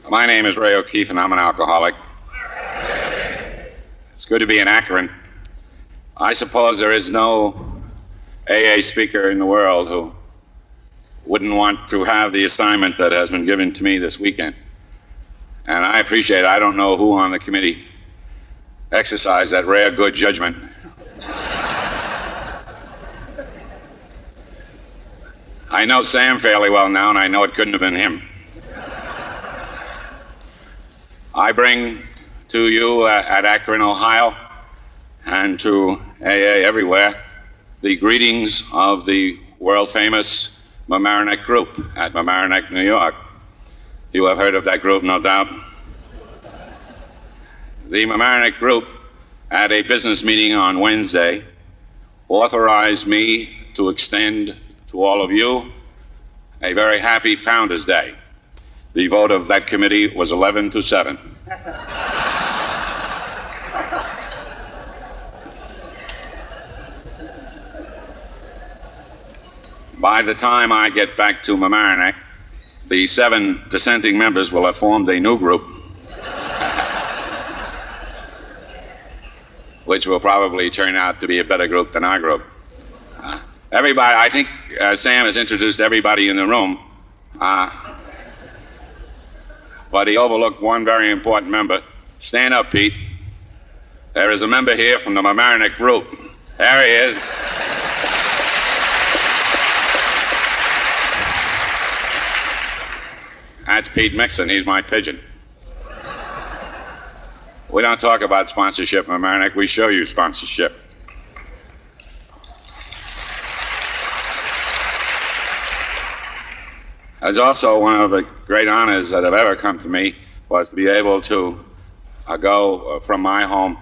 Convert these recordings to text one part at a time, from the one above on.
My name is Ray O'Keefe, and I'm an alcoholic. It's good to be in Akron. I suppose there is no AA speaker in the world who wouldn't want to have the assignment that has been given to me this weekend. And I appreciate it. I don't know who on the committee exercised that rare good judgment. I know Sam fairly well now, and I know it couldn't have been him. I bring to you at Akron, Ohio, and to AA everywhere, the greetings of the world-famous Mamaroneck Group at Mamaroneck, New York. You have heard of that group, no doubt. The Mamaroneck Group, at a business meeting on Wednesday, authorized me to extend to all of you a very happy Founders Day. The vote of that committee was 11-7. By the time I get back to Mamaroneck, the 7 dissenting members will have formed a new group, which will probably turn out to be a better group than our group. Everybody, I think Sam has introduced everybody in the room, but he overlooked one very important member. Stand up, Pete. There is a member here from the Mamaroneck Group. There he is. That's Pete Mixon. He's my pigeon. We don't talk about sponsorship, Mamaroneck. We show you sponsorship. As also one of the great honors that have ever come to me was to be able to go from my home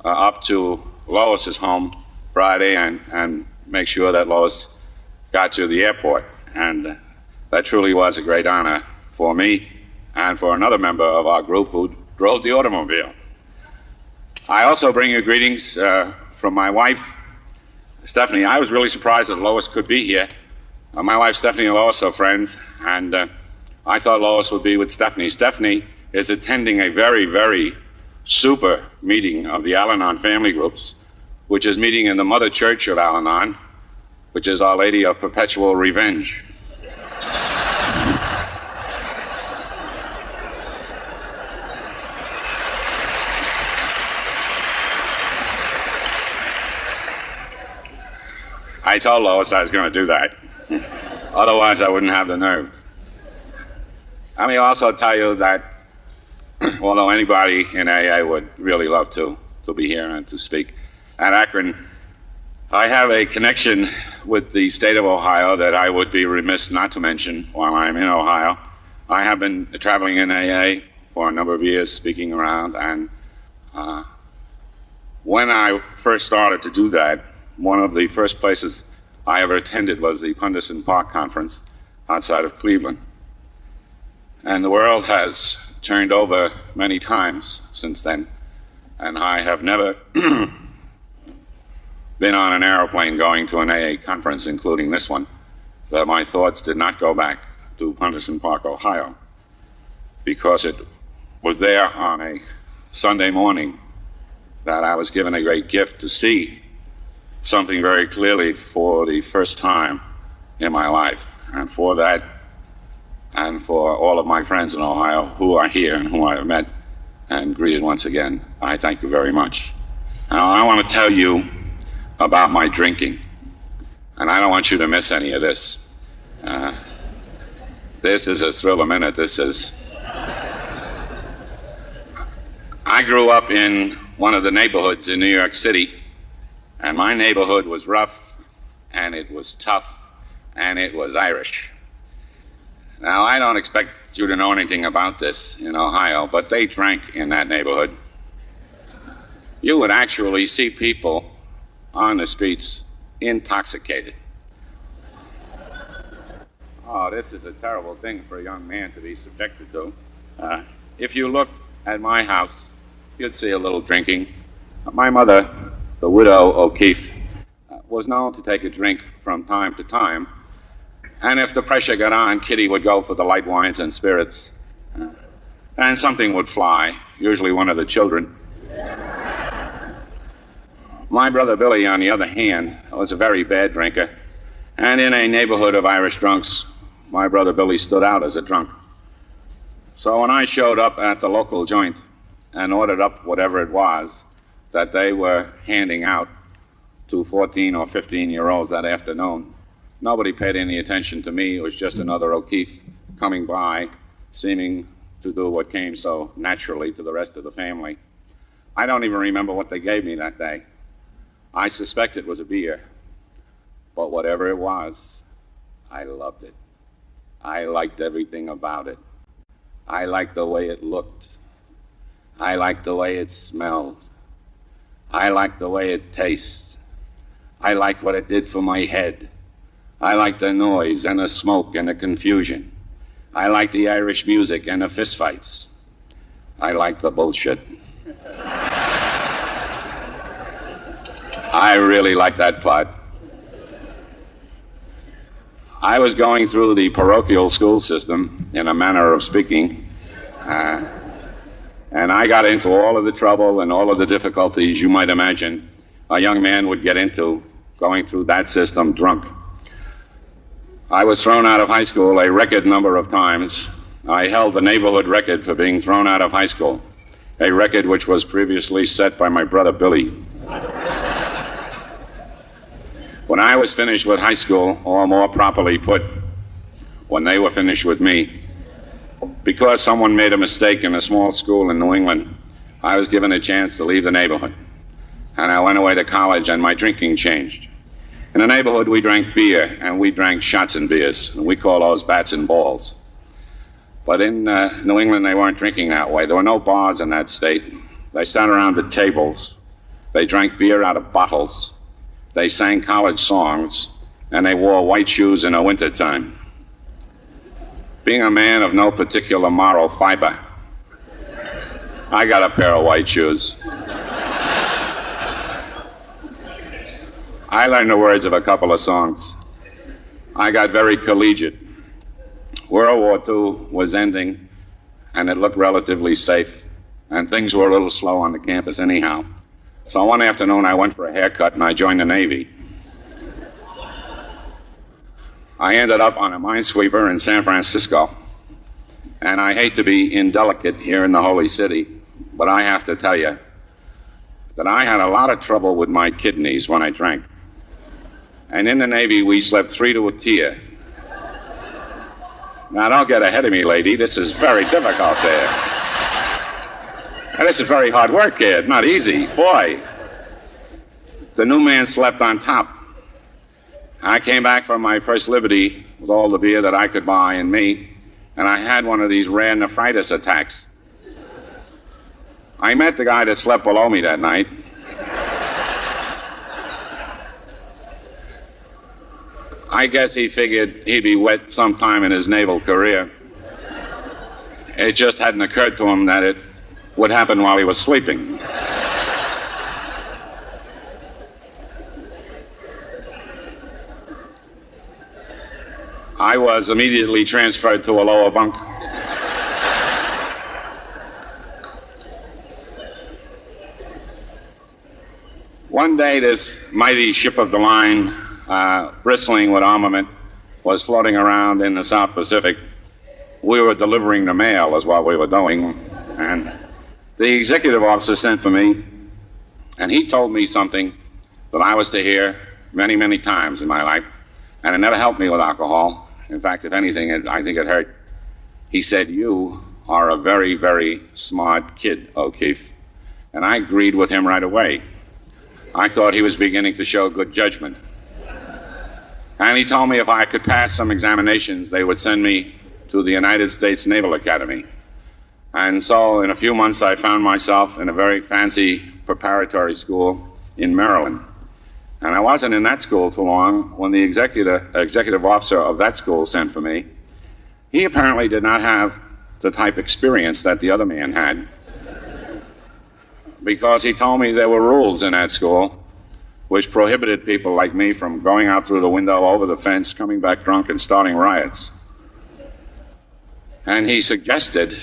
up to Lois's home Friday and make sure that Lois got to the airport. And that truly was a great honor for me and for another member of our group who drove the automobile. I also bring you greetings from my wife, Stephanie. I was really surprised that Lois could be here. My wife Stephanie and Lois are friends, and I thought Lois would be with Stephanie. Stephanie is attending a very, very super meeting of the Al-Anon family groups, which is meeting in the Mother Church of Al-Anon, which is Our Lady of Perpetual Revenge. I told Lois I was going to do that. Otherwise, I wouldn't have the nerve. Let me also tell you that although anybody in AA would really love to be here and to speak, at Akron, I have a connection with the state of Ohio that I would be remiss not to mention while I'm in Ohio. I have been traveling in AA for a number of years, speaking around, and when I first started to do that, one of the first places I ever attended was the Punderson Park Conference outside of Cleveland. And the world has turned over many times since then, and I have never been on an airplane going to an AA conference, including this one, that my thoughts did not go back to Punderson Park, Ohio, because it was there on a Sunday morning that I was given a great gift to see something very clearly for the first time in my life. And for that, and for all of my friends in Ohio who are here and who I have met and greeted once again, I thank you very much. Now, I want to tell you about my drinking, and I don't want you to miss any of this. This is a thrill a minute. This is... I grew up in one of the neighborhoods in New York City, and my neighborhood was rough, and it was tough, and it was Irish. Now, I don't expect you to know anything about this in Ohio, but they drank in that neighborhood. You would actually see people on the streets intoxicated. Oh, this is a terrible thing for a young man to be subjected to. If you look at my house, you'd see a little drinking. My mother, the widow O'Keefe, was known to take a drink from time to time, and if the pressure got on, Kitty would go for the light wines and spirits. and something would fly, usually one of the children. My brother Billy, on the other hand, was a very bad drinker, and in a neighborhood of Irish drunks, my brother Billy stood out as a drunk. So when I showed up at the local joint and ordered up whatever it was that they were handing out to 14 or 15-year-olds that afternoon, nobody paid any attention to me. It was just another O'Keefe coming by, seeming to do what came so naturally to the rest of the family. I don't even remember what they gave me that day. I suspect it was a beer, but whatever it was, I loved it. I liked everything about it. I liked the way it looked. I liked the way it smelled. I liked the way it tastes. I liked what it did for my head. I liked the noise and the smoke and the confusion. I liked the Irish music and the fistfights. I liked the bullshit. I really liked that part. I was going through the parochial school system, in a manner of speaking, and I got into all of the trouble and all of the difficulties you might imagine a young man would get into going through that system drunk. I was thrown out of high school a record number of times. I held the neighborhood record for being thrown out of high school, a record which was previously set by my brother Billy. When I was finished with high school, or more properly put, when they were finished with me, because someone made a mistake in a small school in New England, I was given a chance to leave the neighborhood. And I went away to college, and my drinking changed. In the neighborhood, we drank beer, and we drank shots and beers, and we call those bats and balls. But in New England, they weren't drinking that way. There were no bars in that state. They sat around the tables. They drank beer out of bottles. They sang college songs, and they wore white shoes in the wintertime. Being a man of no particular moral fiber, I got a pair of white shoes. I learned the words of a couple of songs. I got very collegiate. World War II was ending, and it looked relatively safe, and things were a little slow on the campus anyhow. So one afternoon I went for a haircut and I joined the Navy. I ended up on a minesweeper in San Francisco. And I hate to be indelicate here in the Holy City, but I have to tell you that I had a lot of trouble with my kidneys when I drank. And in the Navy we slept 3 to a tier. Now don't get ahead of me, lady. This is very difficult there. And this is very hard work here. It's not easy. Boy, the new man slept on top. I came back from my first liberty with all the beer that I could buy and me, and I had one of these rare nephritis attacks. I met the guy that slept below me that night. I guess he figured he'd be wet sometime in his naval career. It just hadn't occurred to him that it would happen while he was sleeping. I was immediately transferred to a lower bunk. One day, this mighty ship of the line, bristling with armament, was floating around in the South Pacific. We were delivering the mail, is what we were doing, and the executive officer sent for me, and he told me something that I was to hear many, many times in my life, and it never helped me with alcohol. In fact, if anything, I think it hurt. He said, "You are a very, very smart kid, O'Keefe." And I agreed with him right away. I thought he was beginning to show good judgment. And he told me if I could pass some examinations, they would send me to the United States Naval Academy. And so in a few months, I found myself in a very fancy preparatory school in Maryland. And I wasn't in that school too long when the executive officer of that school sent for me. He apparently did not have the type experience that the other man had, because he told me there were rules in that school which prohibited people like me from going out through the window, over the fence, coming back drunk, and starting riots. And he suggested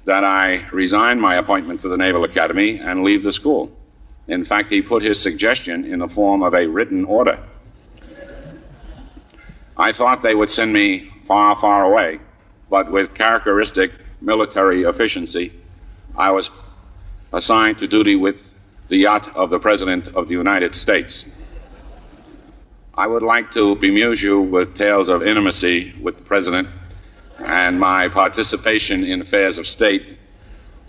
that I resign my appointment to the Naval Academy and leave the school. In fact, he put his suggestion in the form of a written order. I thought they would send me far, far away, but with characteristic military efficiency, I was assigned to duty with the yacht of the President of the United States. I would like to bemuse you with tales of intimacy with the President and my participation in affairs of state.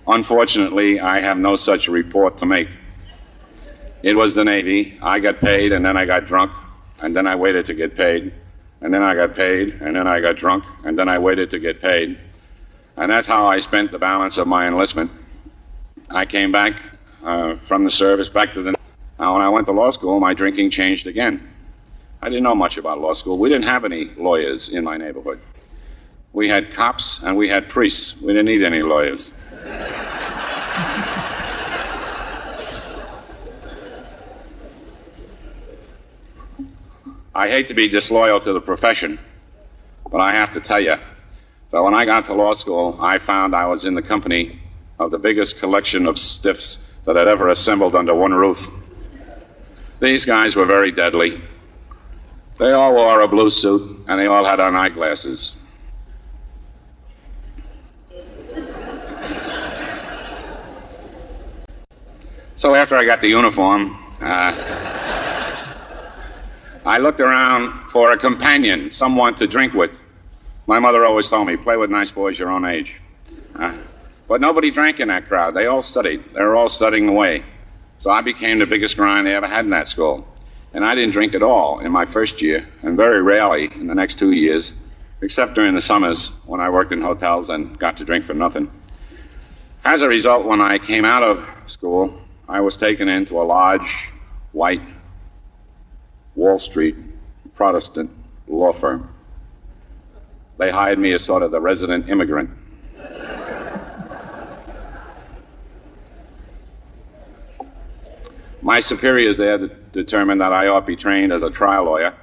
Unfortunately, I have no such report to make. It was the Navy. I got paid, and then I got drunk, and then I waited to get paid, and then I got paid, and then I got drunk, and then I waited to get paid. And that's how I spent the balance of my enlistment. I came back from the service back to the... Now, when I went to law school, my drinking changed again. I didn't know much about law school. We didn't have any lawyers in my neighborhood. We had cops and we had priests. We didn't need any lawyers. I hate to be disloyal to the profession, but I have to tell you that when I got to law school, I found I was in the company of the biggest collection of stiffs that had ever assembled under one roof. These guys were very deadly. They all wore a blue suit, and they all had on eyeglasses. So after I got the uniform, I looked around for a companion, someone to drink with. My mother always told me, play with nice boys your own age. But nobody drank in that crowd. They all studied. They were all studying away. So I became the biggest grind they ever had in that school. And I didn't drink at all in my first year, and very rarely in the next 2 years, except during the summers when I worked in hotels and got to drink for nothing. As a result, when I came out of school, I was taken into a large, white, Wall Street Protestant law firm. They hired me as sort of the resident immigrant. My superiors there determined that I ought to be trained as a trial lawyer,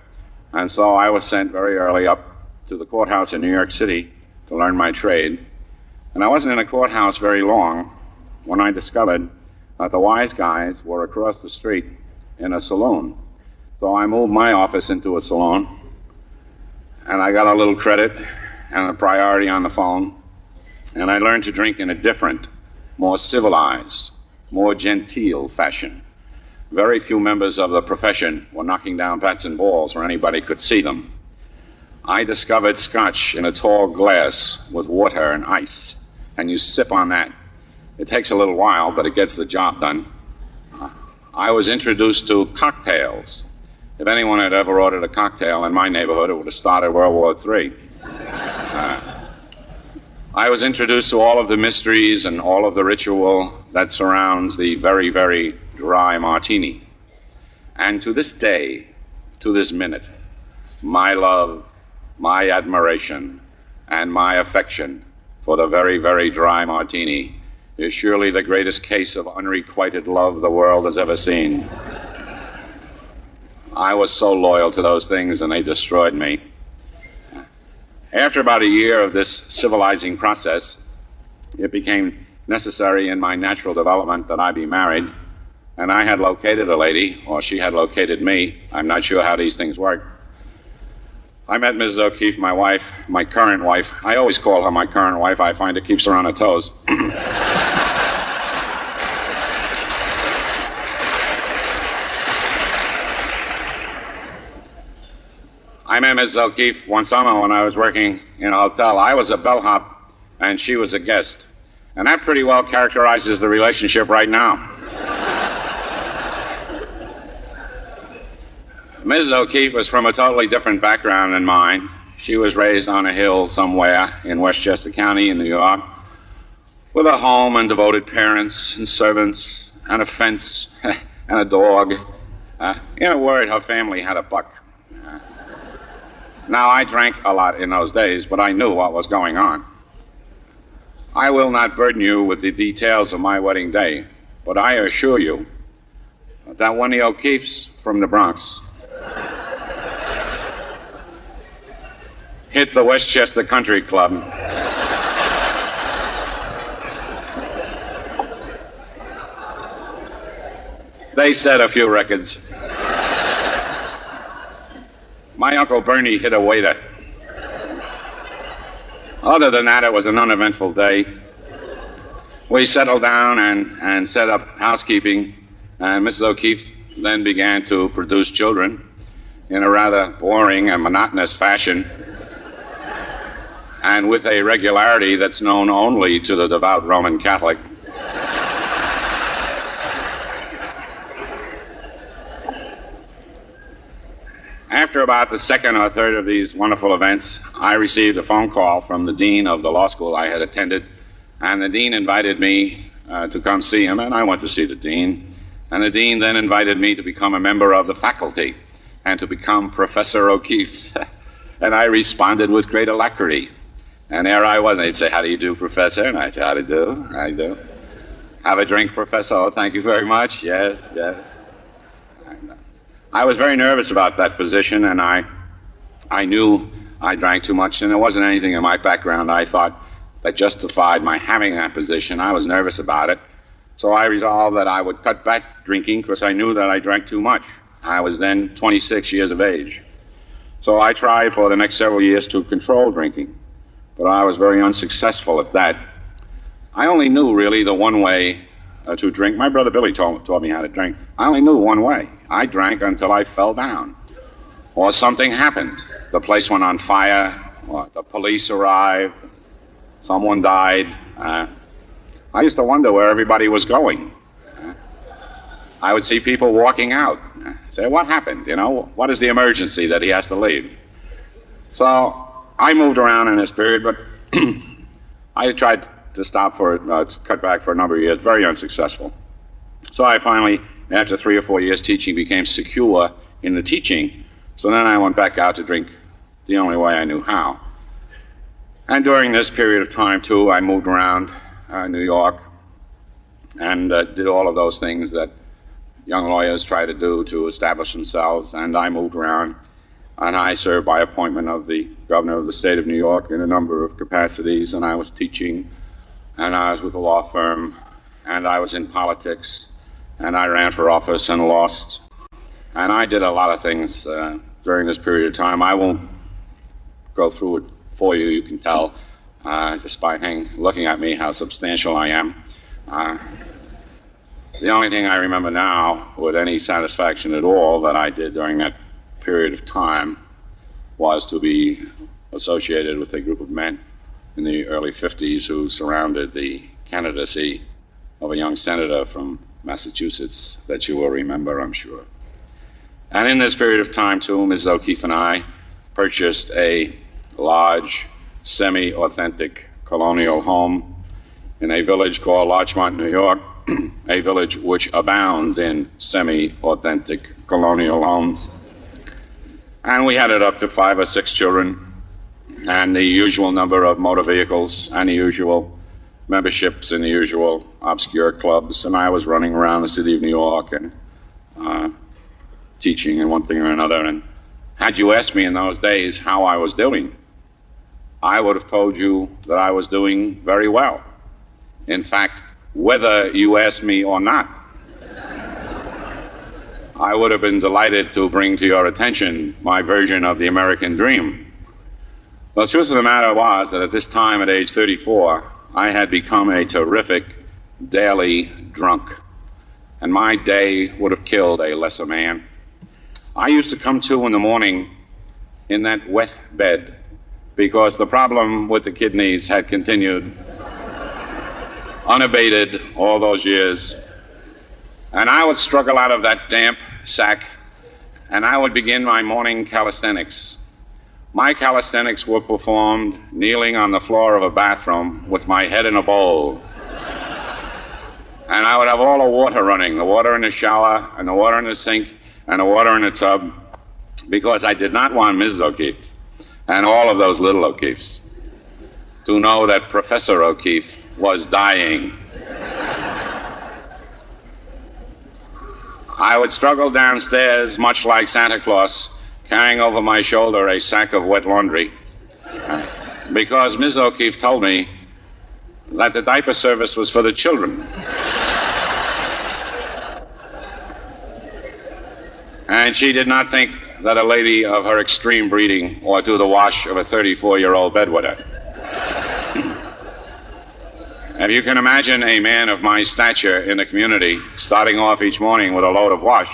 and so I was sent very early up to the courthouse in New York City to learn my trade. And I wasn't in the courthouse very long when I discovered that the wise guys were across the street in a saloon. So I moved my office into a saloon, and I got a little credit and a priority on the phone, and I learned to drink in a different, more civilized, more genteel fashion. Very few members of the profession were knocking down bats and balls where anybody could see them. I discovered scotch in a tall glass with water and ice, and you sip on that. It takes a little while, but it gets the job done. I was introduced to cocktails. If anyone had ever ordered a cocktail in my neighborhood, it would have started World War III. I was introduced to all of the mysteries and all of the ritual that surrounds the very, very dry martini. And to this day, to this minute, my love, my admiration, and my affection for the very, very dry martini is surely the greatest case of unrequited love the world has ever seen. I was so loyal to those things, and they destroyed me. After about a year of this civilizing process, it became necessary in my natural development that I be married, and I had located a lady, or she had located me. I'm not sure how these things work. I met Mrs. O'Keefe, my wife, my current wife. I always call her my current wife. I find it keeps her on her toes. I met Mrs. O'Keefe one summer when I was working in a hotel. I was a bellhop, and she was a guest. And that pretty well characterizes the relationship right now. Mrs. O'Keefe was from a totally different background than mine. She was raised on a hill somewhere in Westchester County in New York, with a home and devoted parents and servants and a fence and a dog. In a word, her family had a buck. Now, I drank a lot in those days, but I knew what was going on. I will not burden you with the details of my wedding day, but I assure you that when the O'Keefes from the Bronx hit the Westchester Country Club, They set a few records. My Uncle Bernie hit a waiter. Other than that, it was an uneventful day. We settled down and set up housekeeping, and Mrs. O'Keefe then began to produce children in a rather boring and monotonous fashion, and with a regularity that's known only to the devout Roman Catholic. After about the second or third of these wonderful events, I received a phone call from the dean of the law school I had attended, and the dean invited me to come see him, and I went to see the dean. And the dean then invited me to become a member of the faculty and to become Professor O'Keefe. And I responded with great alacrity. And there I was, and he'd say, "How do you do, Professor?" And I'd say, "How do you do? How do you do? Have a drink, Professor? Oh, thank you very much. Yes, yes." I was very nervous about that position, and I knew I drank too much, and there wasn't anything in my background I thought that justified my having that position. I was nervous about it, so I resolved that I would cut back drinking because I knew that I drank too much. I was then 26 years of age. So I tried for the next several years to control drinking, but I was very unsuccessful at that. I only knew really the one way to drink. My brother Billy taught me how to drink. I only knew one way. I drank until I fell down, or something happened. The place went on fire, or the police arrived, someone died. I used to wonder where everybody was going. I would see people walking out. Say, what happened? You know, what is the emergency that he has to leave? So I moved around in this period, but I tried to to cut back for a number of years, very unsuccessful. So I finally, after 3 or 4 years teaching, became secure in the teaching. So then I went back out to drink the only way I knew how. And during this period of time, too, I moved around New York and did all of those things that young lawyers try to do to establish themselves. And I moved around, and I served by appointment of the governor of the state of New York in a number of capacities, and I was teaching, and I was with a law firm, and I was in politics, and I ran for office and lost. And I did a lot of things during this period of time. I won't go through it for you. You can tell just by looking at me how substantial I am. The only thing I remember now with any satisfaction at all that I did during that period of time was to be associated with a group of men in the early 50s who surrounded the candidacy of a young senator from Massachusetts that you will remember, I'm sure. And in this period of time, too, Ms. O'Keefe and I purchased a large, semi-authentic colonial home in a village called Larchmont, New York, a village which abounds in semi-authentic colonial homes. And we had it up to 5 or 6 children, and the usual number of motor vehicles, and the usual memberships in the usual obscure clubs. And I was running around the city of New York and teaching and one thing or another. And had you asked me in those days how I was doing, I would have told you that I was doing very well. In fact, whether you asked me or not, I would have been delighted to bring to your attention my version of the American dream. The truth of the matter was that at this time, at age 34, I had become a terrific daily drunk, and my day would have killed a lesser man. I used to come to in the morning in that wet bed because the problem with the kidneys had continued unabated all those years. And I would struggle out of that damp sack, and I would begin my morning calisthenics. My calisthenics were performed kneeling on the floor of a bathroom with my head in a bowl. And I would have all the water running, the water in the shower, and the water in the sink, and the water in the tub, because I did not want Mrs. O'Keefe and all of those little O'Keefes to know that Professor O'Keefe was dying. I would struggle downstairs, much like Santa Claus, carrying over my shoulder a sack of wet laundry, because Ms. O'Keefe told me that the diaper service was for the children. And she did not think that a lady of her extreme breeding ought to do the wash of a 34-year-old bedwetter. If you can imagine a man of my stature in the community starting off each morning with a load of wash.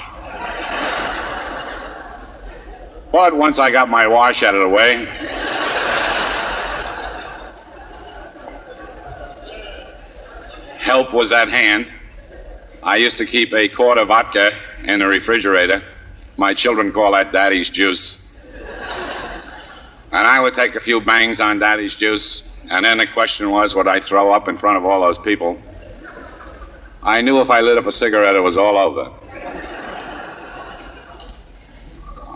But once I got my wash out of the way, help was at hand. I used to keep a quart of vodka in the refrigerator. My children call that Daddy's juice. And I would take a few bangs on Daddy's juice, and then the question was, would I throw up in front of all those people? I knew if I lit up a cigarette, it was all over.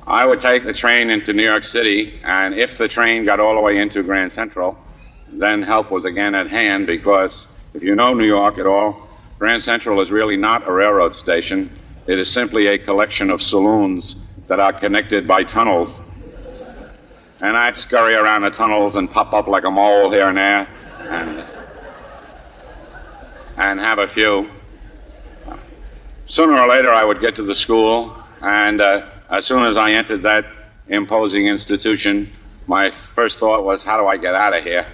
I would take the train into New York City, and if the train got all the way into Grand Central, then help was again at hand, because if you know New York at all, Grand Central is really not a railroad station. It is simply a collection of saloons that are connected by tunnels. And I'd scurry around the tunnels and pop up like a mole here and there and have a few. Sooner or later, I would get to the school, and as soon as I entered that imposing institution, my first thought was, how do I get out of here?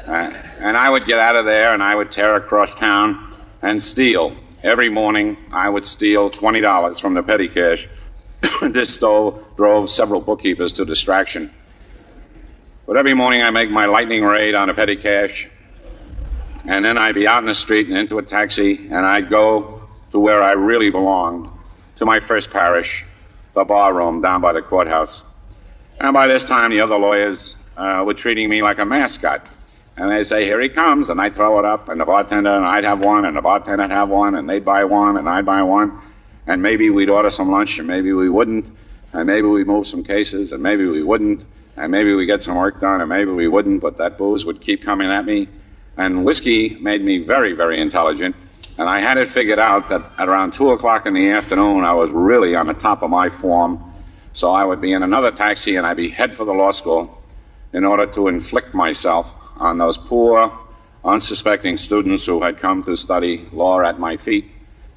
And I would get out of there, and I would tear across town and steal. Every morning, I would steal $20 from the petty cash. This drove several bookkeepers to distraction. But every morning, I make my lightning raid on the petty cash, and then I'd be out in the street and into a taxi, and I'd go to where I really belonged, to my first parish, the bar room down by the courthouse. And by this time, the other lawyers were treating me like a mascot. And they'd say, here he comes, and I'd throw it up, and the bartender, and I'd have one, and the bartender would have one, and they'd buy one, and I'd buy one, and maybe we'd order some lunch, and maybe we wouldn't, and maybe we'd move some cases, and maybe we wouldn't, and maybe we'd get some work done, and maybe we wouldn't, but that booze would keep coming at me. And whiskey made me very, very intelligent, and I had it figured out that at around 2 o'clock in the afternoon, I was really on the top of my form, so I would be in another taxi, and I'd be head for the law school in order to inflict myself on those poor, unsuspecting students who had come to study law at my feet.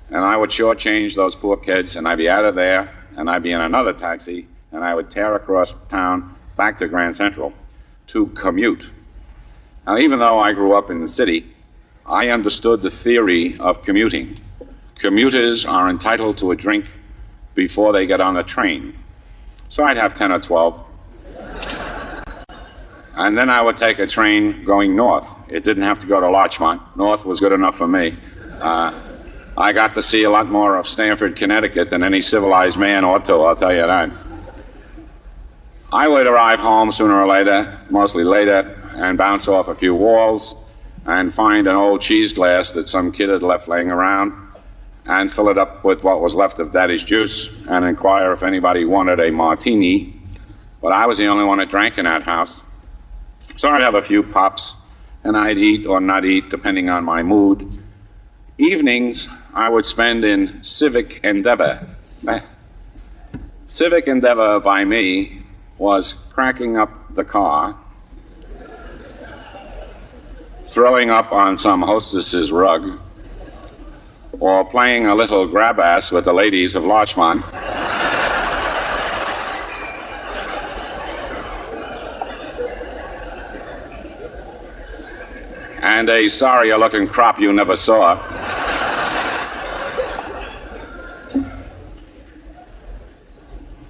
And I would shortchange those poor kids, and I'd be out of there, and I'd be in another taxi, and I would tear across town back to Grand Central to commute. Now, even though I grew up in the city, I understood the theory of commuting. Commuters are entitled to a drink before they get on the train. So I'd have 10 or 12. And then I would take a train going north. It didn't have to go to Larchmont. North was good enough for me. I got to see a lot more of Stamford, Connecticut than any civilized man ought to, I'll tell you that. I would arrive home sooner or later, mostly later, and bounce off a few walls and find an old cheese glass that some kid had left laying around and fill it up with what was left of Daddy's juice and inquire if anybody wanted a martini. But I was the only one that drank in that house. So I'd have a few pops, and I'd eat or not eat, depending on my mood. Evenings, I would spend in civic endeavor. Civic endeavor by me was cracking up the car, throwing up on some hostess's rug, or playing a little grab-ass with the ladies of Larchmont. And a sorrier-looking crop you never saw.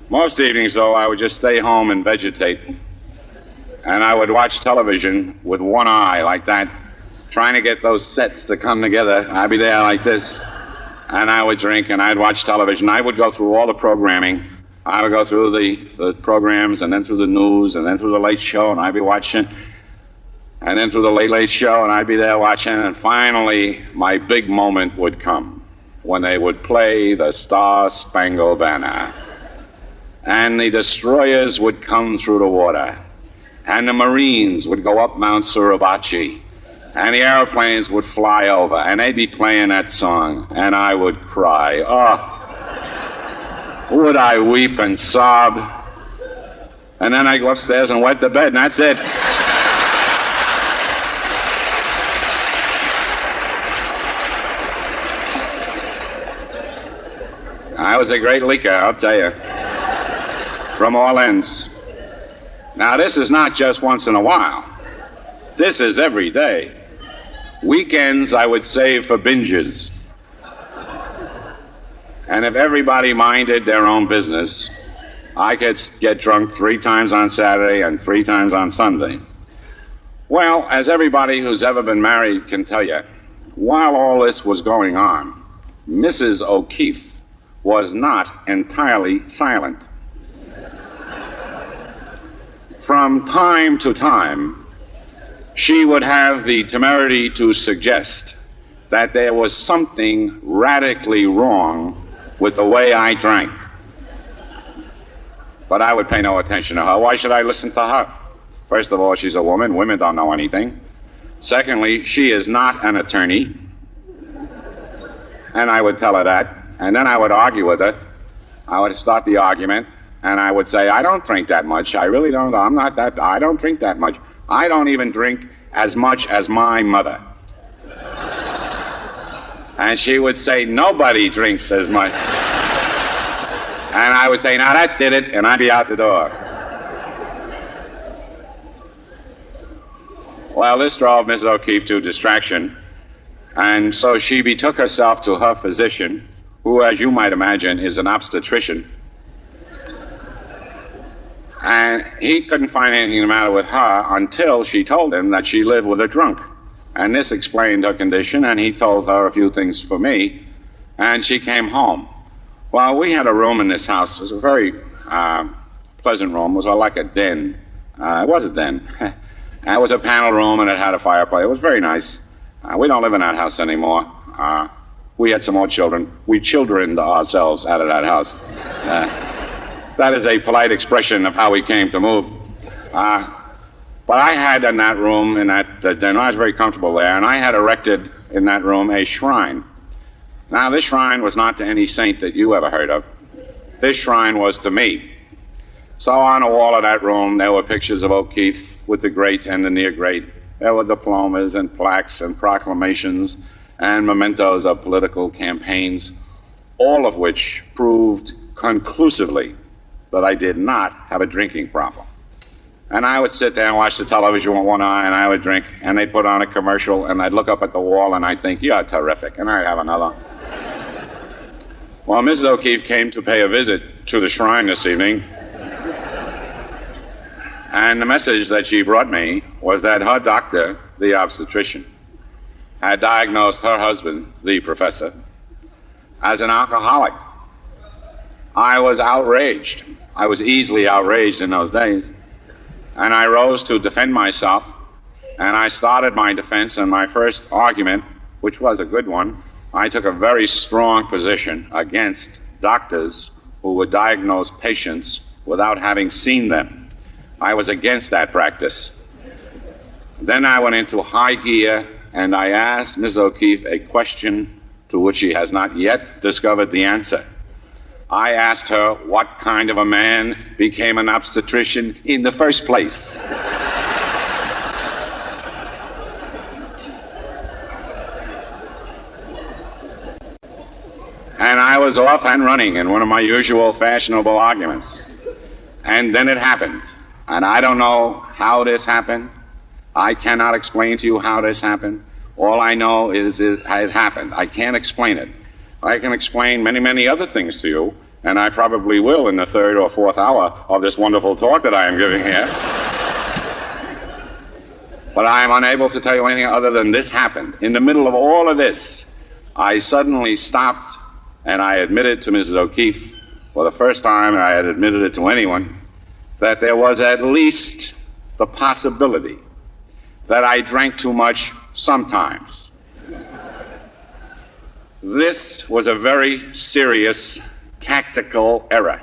Most evenings, though, I would just stay home and vegetate. And I would watch television with one eye like that, trying to get those sets to come together. I'd be there like this, and I would drink, and I'd watch television. I would go through all the programming. I would go through the programs, and then through the news, and then through the Late Show, and I'd be watching. And then through the Late Show, and I'd be there watching, and finally, my big moment would come when they would play the Star-Spangled Banner. And the destroyers would come through the water, and the Marines would go up Mount Suribachi, and the airplanes would fly over, and they'd be playing that song, and I would cry. Oh, would I weep and sob? And then I'd go upstairs and wet the bed, and that's it. I was a great leaker, I'll tell you. from all ends. Now, this is not just once in a while. This is every day. Weekends I would save for binges. And if everybody minded their own business, I could get drunk 3 times on Saturday and 3 times on Sunday. Well, as everybody who's ever been married can tell you, while all this was going on, Mrs. O'Keefe was not entirely silent. From time to time, she would have the temerity to suggest that there was something radically wrong with the way I drank. But I would pay no attention to her. Why should I listen to her? First of all, she's a woman. Women don't know anything. Secondly, she is not an attorney. And I would tell her that. And then I would argue with her. I would start the argument. And I would say, I don't drink that much. I really don't. I don't drink that much. I don't even drink as much as my mother. And she would say, nobody drinks as much. And I would say, now that did it, and I'd be out the door. Well, this drove Mrs. O'Keefe to distraction, and so she betook herself to her physician, who, as you might imagine, is an obstetrician. And he couldn't find anything the matter with her until she told him that she lived with a drunk. And this explained her condition, and he told her a few things for me, and she came home. Well, we had a room in this house. It was a very pleasant room. It was like a den. It was a den. It was a panel room, and it had a fireplace. It was very nice. We don't live in that house anymore. We had some more children. We childrened ourselves out of that house. That is a polite expression of how we came to move. But I had in that room, in that den, I was very comfortable there, and I had erected in that room a shrine. Now, this shrine was not to any saint that you ever heard of. This shrine was to me. So on the wall of that room, there were pictures of O'Keefe with the great and the near great. There were diplomas and plaques and proclamations and mementos of political campaigns, all of which proved conclusively that I did not have a drinking problem. And I would sit there and watch the television with one eye, and I would drink, and they'd put on a commercial, and I'd look up at the wall, and I'd think, you're terrific, and I'd have another. Well, Mrs. O'Keefe came to pay a visit to the shrine this evening, and the message that she brought me was that her doctor, the obstetrician, had diagnosed her husband, the professor, as an alcoholic. I was outraged. I was easily outraged in those days. And I rose to defend myself, and I started my defense, and my first argument, which was a good one, I took a very strong position against doctors who would diagnose patients without having seen them. I was against that practice. Then I went into high gear, and I asked Ms. O'Keefe a question to which she has not yet discovered the answer. I asked her what kind of a man became an obstetrician in the first place. And I was off and running in one of my usual fashionable arguments. And then it happened. And I don't know how this happened. I cannot explain to you how this happened. All I know is it happened. I can't explain it. I can explain many, many other things to you, and I probably will in the 3rd or 4th hour of this wonderful talk that I am giving here. But I am unable to tell you anything other than this happened. In the middle of all of this, I suddenly stopped, and I admitted to Mrs. O'Keefe, for the first time I had admitted it to anyone, that there was at least the possibility that I drank too much sometimes. This was a very serious tactical error,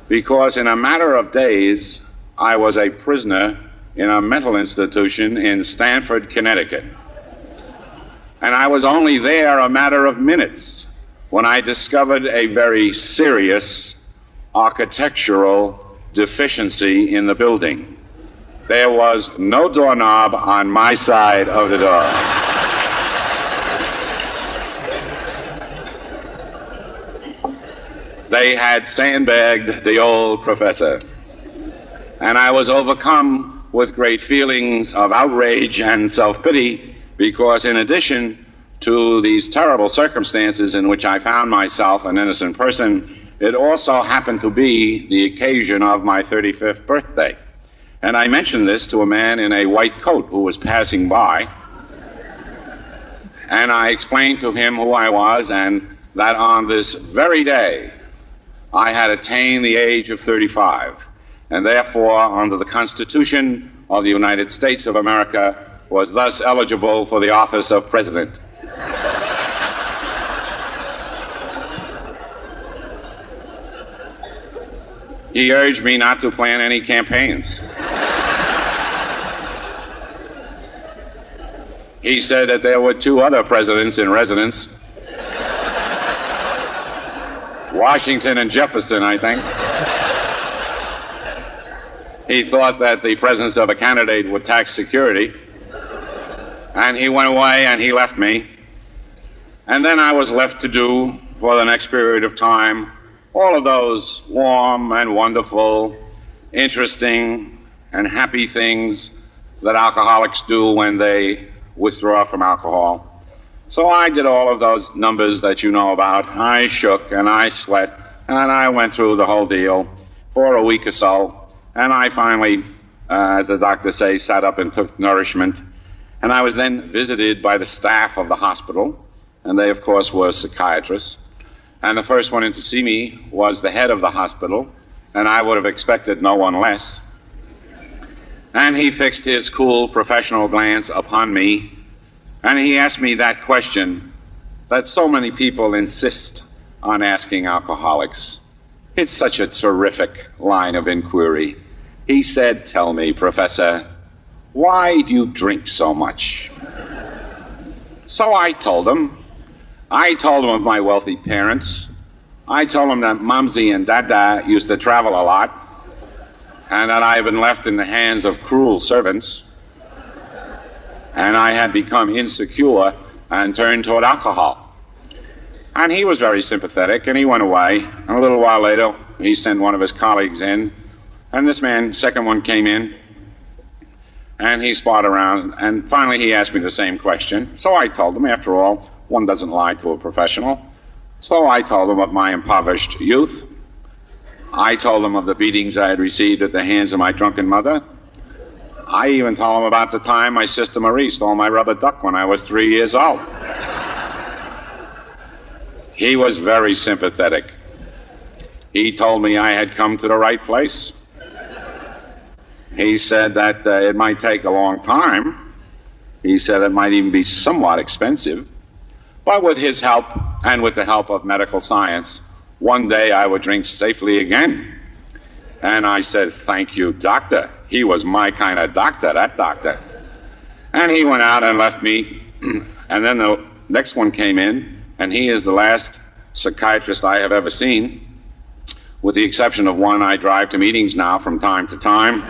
because in a matter of days, I was a prisoner in a mental institution in Stamford, Connecticut. And I was only there a matter of minutes when I discovered a very serious architectural deficiency in the building. There was no doorknob on my side of the door. They had sandbagged the old professor. And I was overcome with great feelings of outrage and self-pity because in addition to these terrible circumstances in which I found myself an innocent person, it also happened to be the occasion of my 35th birthday. And I mentioned this to a man in a white coat who was passing by. And I explained to him who I was and that on this very day, I had attained the age of 35, and therefore, under the Constitution of the United States of America, was thus eligible for the office of President. He urged me not to plan any campaigns. He said that there were 2 other presidents in residence, Washington and Jefferson, I think. He thought that the presence of a candidate would tax security. And he went away and he left me. And then I was left to do, for the next period of time, all of those warm and wonderful, interesting and happy things that alcoholics do when they withdraw from alcohol. So I did all of those numbers that you know about. I shook and I sweat and I went through the whole deal for a week or so. And I finally, as the doctors say, sat up and took nourishment. And I was then visited by the staff of the hospital. And they, of course, were psychiatrists. And the first one in to see me was the head of the hospital. And I would have expected no one less. And he fixed his cool professional glance upon me. And he asked me that question that so many people insist on asking alcoholics. It's such a terrific line of inquiry. He said, "Tell me, Professor, why do you drink so much?" So I told him. I told him of my wealthy parents. I told him that Momsy and Dada used to travel a lot, and that I had been left in the hands of cruel servants. And I had become insecure and turned toward alcohol. And he was very sympathetic, and he went away. And a little while later, he sent one of his colleagues in, and this man, second one, came in, and he spotted around, and finally he asked me the same question. So I told him, after all, one doesn't lie to a professional. So I told him of my impoverished youth. I told him of the beatings I had received at the hands of my drunken mother. I even told him about the time my sister Marie stole my rubber duck when I was 3 years old. He was very sympathetic. He told me I had come to the right place. He said that it might take a long time. He said it might even be somewhat expensive. But with his help and with the help of medical science, one day I would drink safely again. And I said, "Thank you, doctor." He was my kind of doctor, that doctor. And he went out and left me. And then the next one came in, and he is the last psychiatrist I have ever seen, with the exception of one I drive to meetings now from time to time.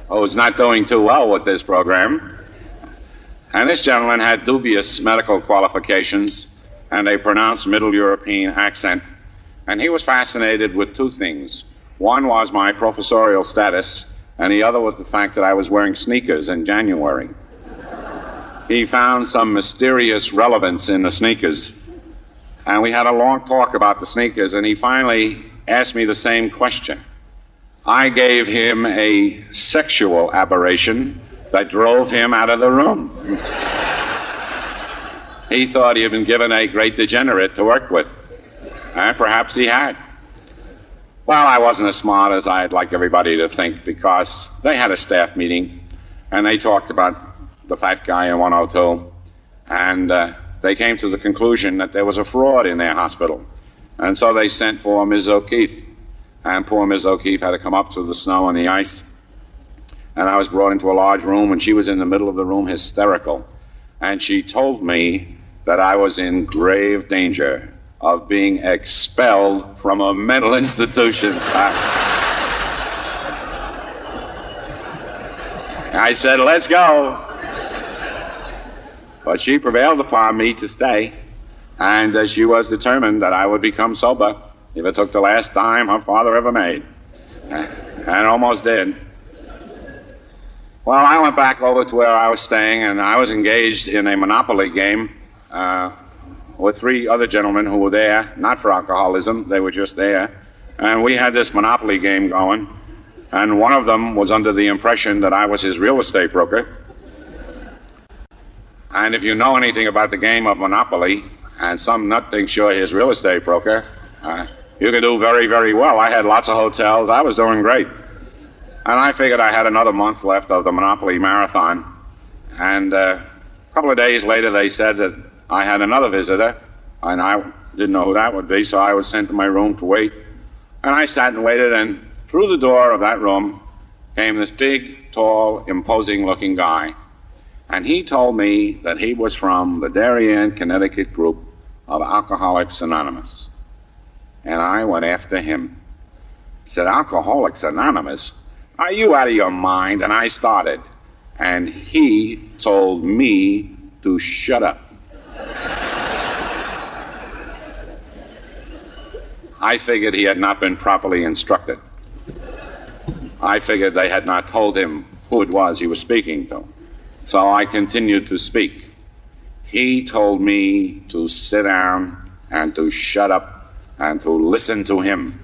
Oh, it's not doing too well with this program. And this gentleman had dubious medical qualifications and a pronounced Middle European accent. And he was fascinated with 2 things. One was my professorial status, and the other was the fact that I was wearing sneakers in January. He found some mysterious relevance in the sneakers. And we had a long talk about the sneakers, and he finally asked me the same question. I gave him a sexual aberration that drove him out of the room. He thought he had been given a great degenerate to work with. And perhaps he had. Well, I wasn't as smart as I'd like everybody to think, because they had a staff meeting, and they talked about the fat guy in 102, and they came to the conclusion that there was a fraud in their hospital. And so they sent for Ms. O'Keefe, and poor Ms. O'Keefe had to come up through the snow and the ice. And I was brought into a large room, and she was in the middle of the room hysterical. And she told me that I was in grave danger of being expelled from a mental institution. I said, "Let's go." But she prevailed upon me to stay. And she was determined that I would become sober if it took the last dime her father ever made. And almost did. Well, I went back over to where I was staying, and I was engaged in a Monopoly game with 3 other gentlemen who were there, not for alcoholism, they were just there. And we had this Monopoly game going, and one of them was under the impression that I was his real estate broker. And if you know anything about the game of Monopoly, and some nut thinks you're his real estate broker, you can do very, very well. I had lots of hotels. I was doing great. And I figured I had another month left of the Monopoly marathon. And a couple of days later, they said that I had another visitor, and I didn't know who that would be, so I was sent to my room to wait. And I sat and waited, and through the door of that room came this big, tall, imposing-looking guy. And he told me that he was from the Darien, Connecticut group of Alcoholics Anonymous. And I went after him. Said, Alcoholics Anonymous? Are you out of your mind? And I started. And he told me to shut up. I figured he had not been properly instructed. I figured they had not told him who it was he was speaking to. So I continued to speak. He told me to sit down and to shut up and to listen to him.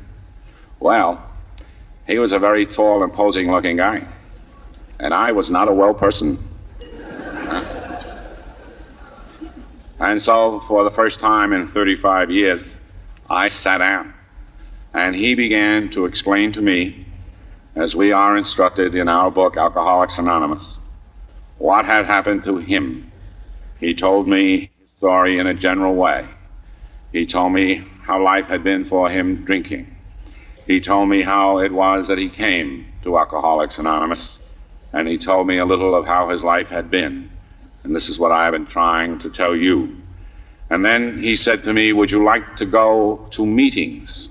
Well, he was a very tall, imposing-looking guy, and I was not a well person. And so, for the first time in 35 years, I sat down, and he began to explain to me, as we are instructed in our book, Alcoholics Anonymous, what had happened to him. He told me his story in a general way. He told me how life had been for him drinking. He told me how it was that he came to Alcoholics Anonymous, and he told me a little of how his life had been. And this is what I have been trying to tell you. And then he said to me, would you like to go to meetings?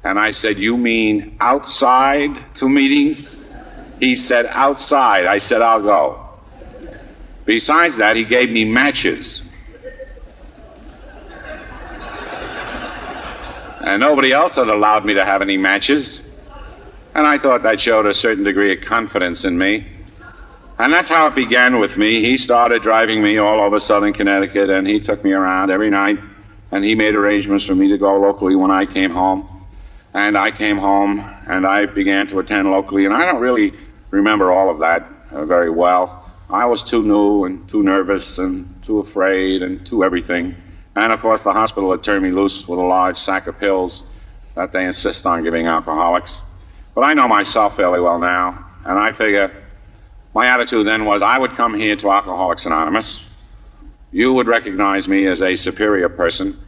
And I said, you mean outside to meetings? He said, outside. I said, I'll go. Besides that, he gave me matches. And nobody else had allowed me to have any matches. And I thought that showed a certain degree of confidence in me. And that's how it began with me. He started driving me all over southern Connecticut, and he took me around every night, and he made arrangements for me to go locally when I came home. And I came home, and I began to attend locally, and I don't really remember all of that very well. I was too new and too nervous and too afraid and too everything. And of course, the hospital had turned me loose with a large sack of pills that they insist on giving alcoholics. But I know myself fairly well now, and I figure my attitude then was I would come here to Alcoholics Anonymous. You would recognize me as a superior person.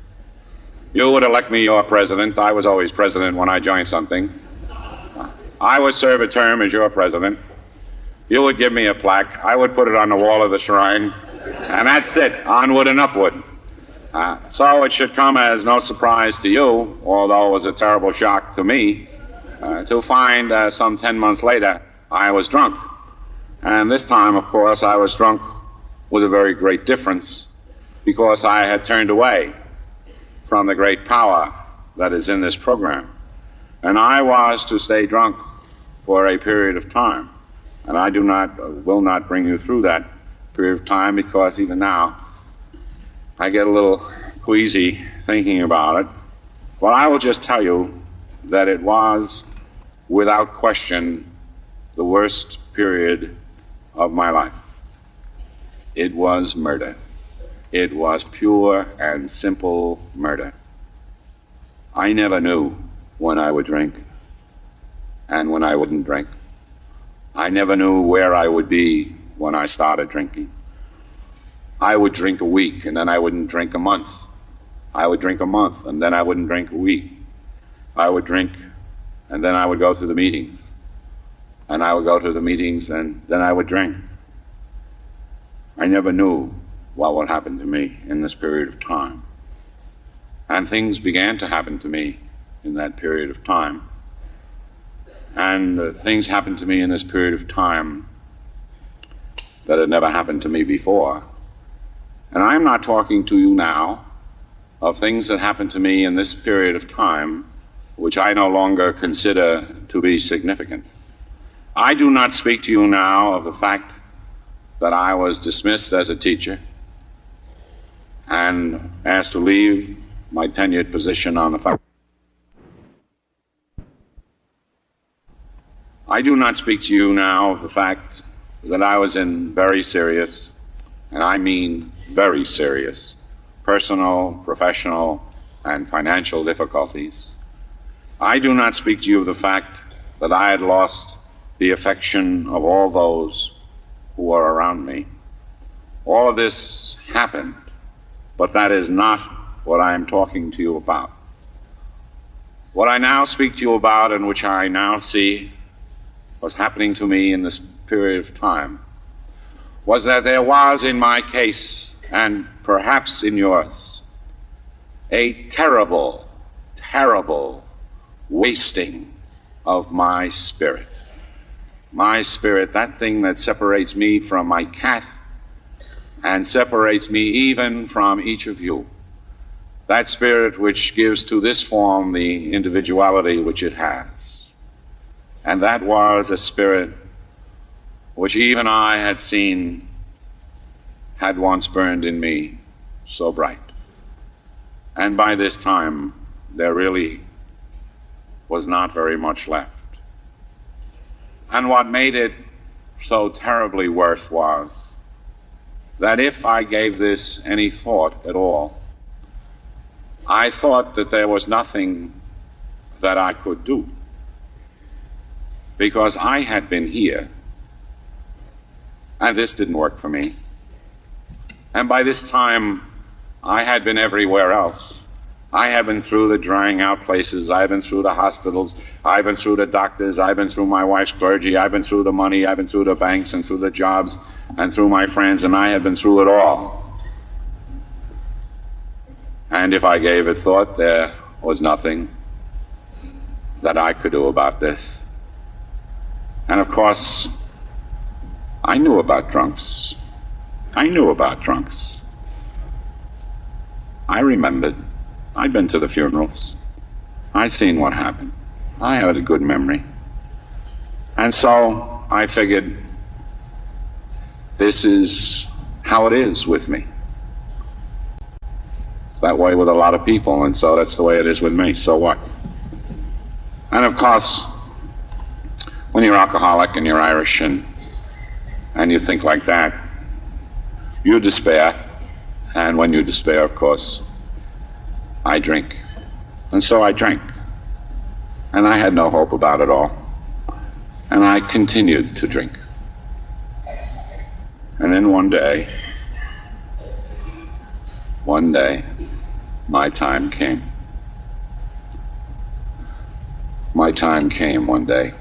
You would elect me your president. I was always president when I joined something. I would serve a term as your president. You would give me a plaque. I would put it on the wall of the shrine. And that's it, onward and upward. So it should come as no surprise to you, although it was a terrible shock to me, to find some 10 months later I was drunk. And this time, of course, I was drunk with a very great difference, because I had turned away from the great power that is in this program. And I was to stay drunk for a period of time. And I will not bring you through that period of time, because even now I get a little queasy thinking about it. But I will just tell you that it was, without question, the worst period of my life. It was murder. It was pure and simple murder. I never knew when I would drink and when I wouldn't drink. I never knew where I would be when I started drinking. I would drink a week, and then I wouldn't drink a month. I would drink a month, and then I wouldn't drink a week. I would drink, and then I would go to the meetings. And I would go to the meetings, and then I would drink. I never knew what would happen to me in this period of time. And things began to happen to me in that period of time. And things happened to me in this period of time that had never happened to me before. And I'm not talking to you now of things that happened to me in this period of time, which I no longer consider to be significant. I do not speak to you now of the fact that I was dismissed as a teacher and asked to leave my tenured position on the faculty. I do not speak to you now of the fact that I was in very serious, and I mean very serious, personal, professional, and financial difficulties. I do not speak to you of the fact that I had lost the affection of all those who were around me. All of this happened, but that is not what I am talking to you about. What I now speak to you about, and which I now see was happening to me in this period of time, was that there was in my case, and perhaps in yours, a terrible, terrible wasting of my spirit. My spirit, that thing that separates me from my cat and separates me even from each of you. That spirit which gives to this form the individuality which it has. And that was a spirit which even I had seen had once burned in me so bright. And by this time, there really was not very much left. And what made it so terribly worse was that if I gave this any thought at all, I thought that there was nothing that I could do, because I had been here, and this didn't work for me. And by this time, I had been everywhere else. I have been through the drying out places, I've been through the hospitals, I've been through the doctors, I've been through my wife's clergy, I've been through the money, I've been through the banks and through the jobs and through my friends, and I have been through it all. And if I gave it thought, there was nothing that I could do about this. And of course, I knew about drunks. I knew about drunks. I remembered. I'd been to the funerals. I'd seen what happened. I had a good memory. And so I figured, this is how it is with me. It's that way with a lot of people, and so that's the way it is with me. So what? And of course, when you're alcoholic and you're Irish and you think like that, you despair. And when you despair, of course, I drink. And so I drank. And I had no hope about it all. And I continued to drink. And then one day, my time came. My time came one day.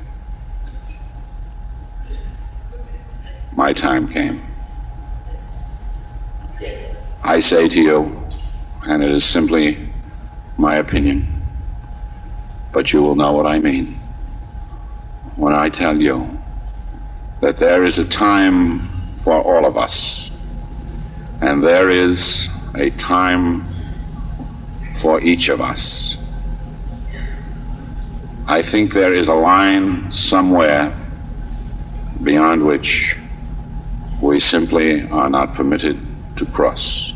My time came. I say to you, and it is simply my opinion, but you will know what I mean when I tell you that there is a time for all of us, and there is a time for each of us. I think there is a line somewhere beyond which we simply are not permitted to cross.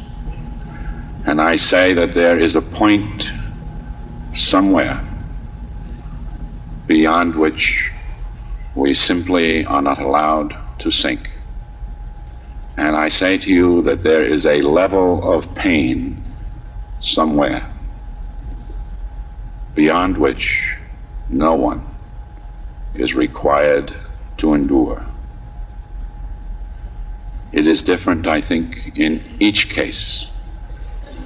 And I say that there is a point somewhere beyond which we simply are not allowed to sink. And I say to you that there is a level of pain somewhere beyond which no one is required to endure. It is different, I think, in each case.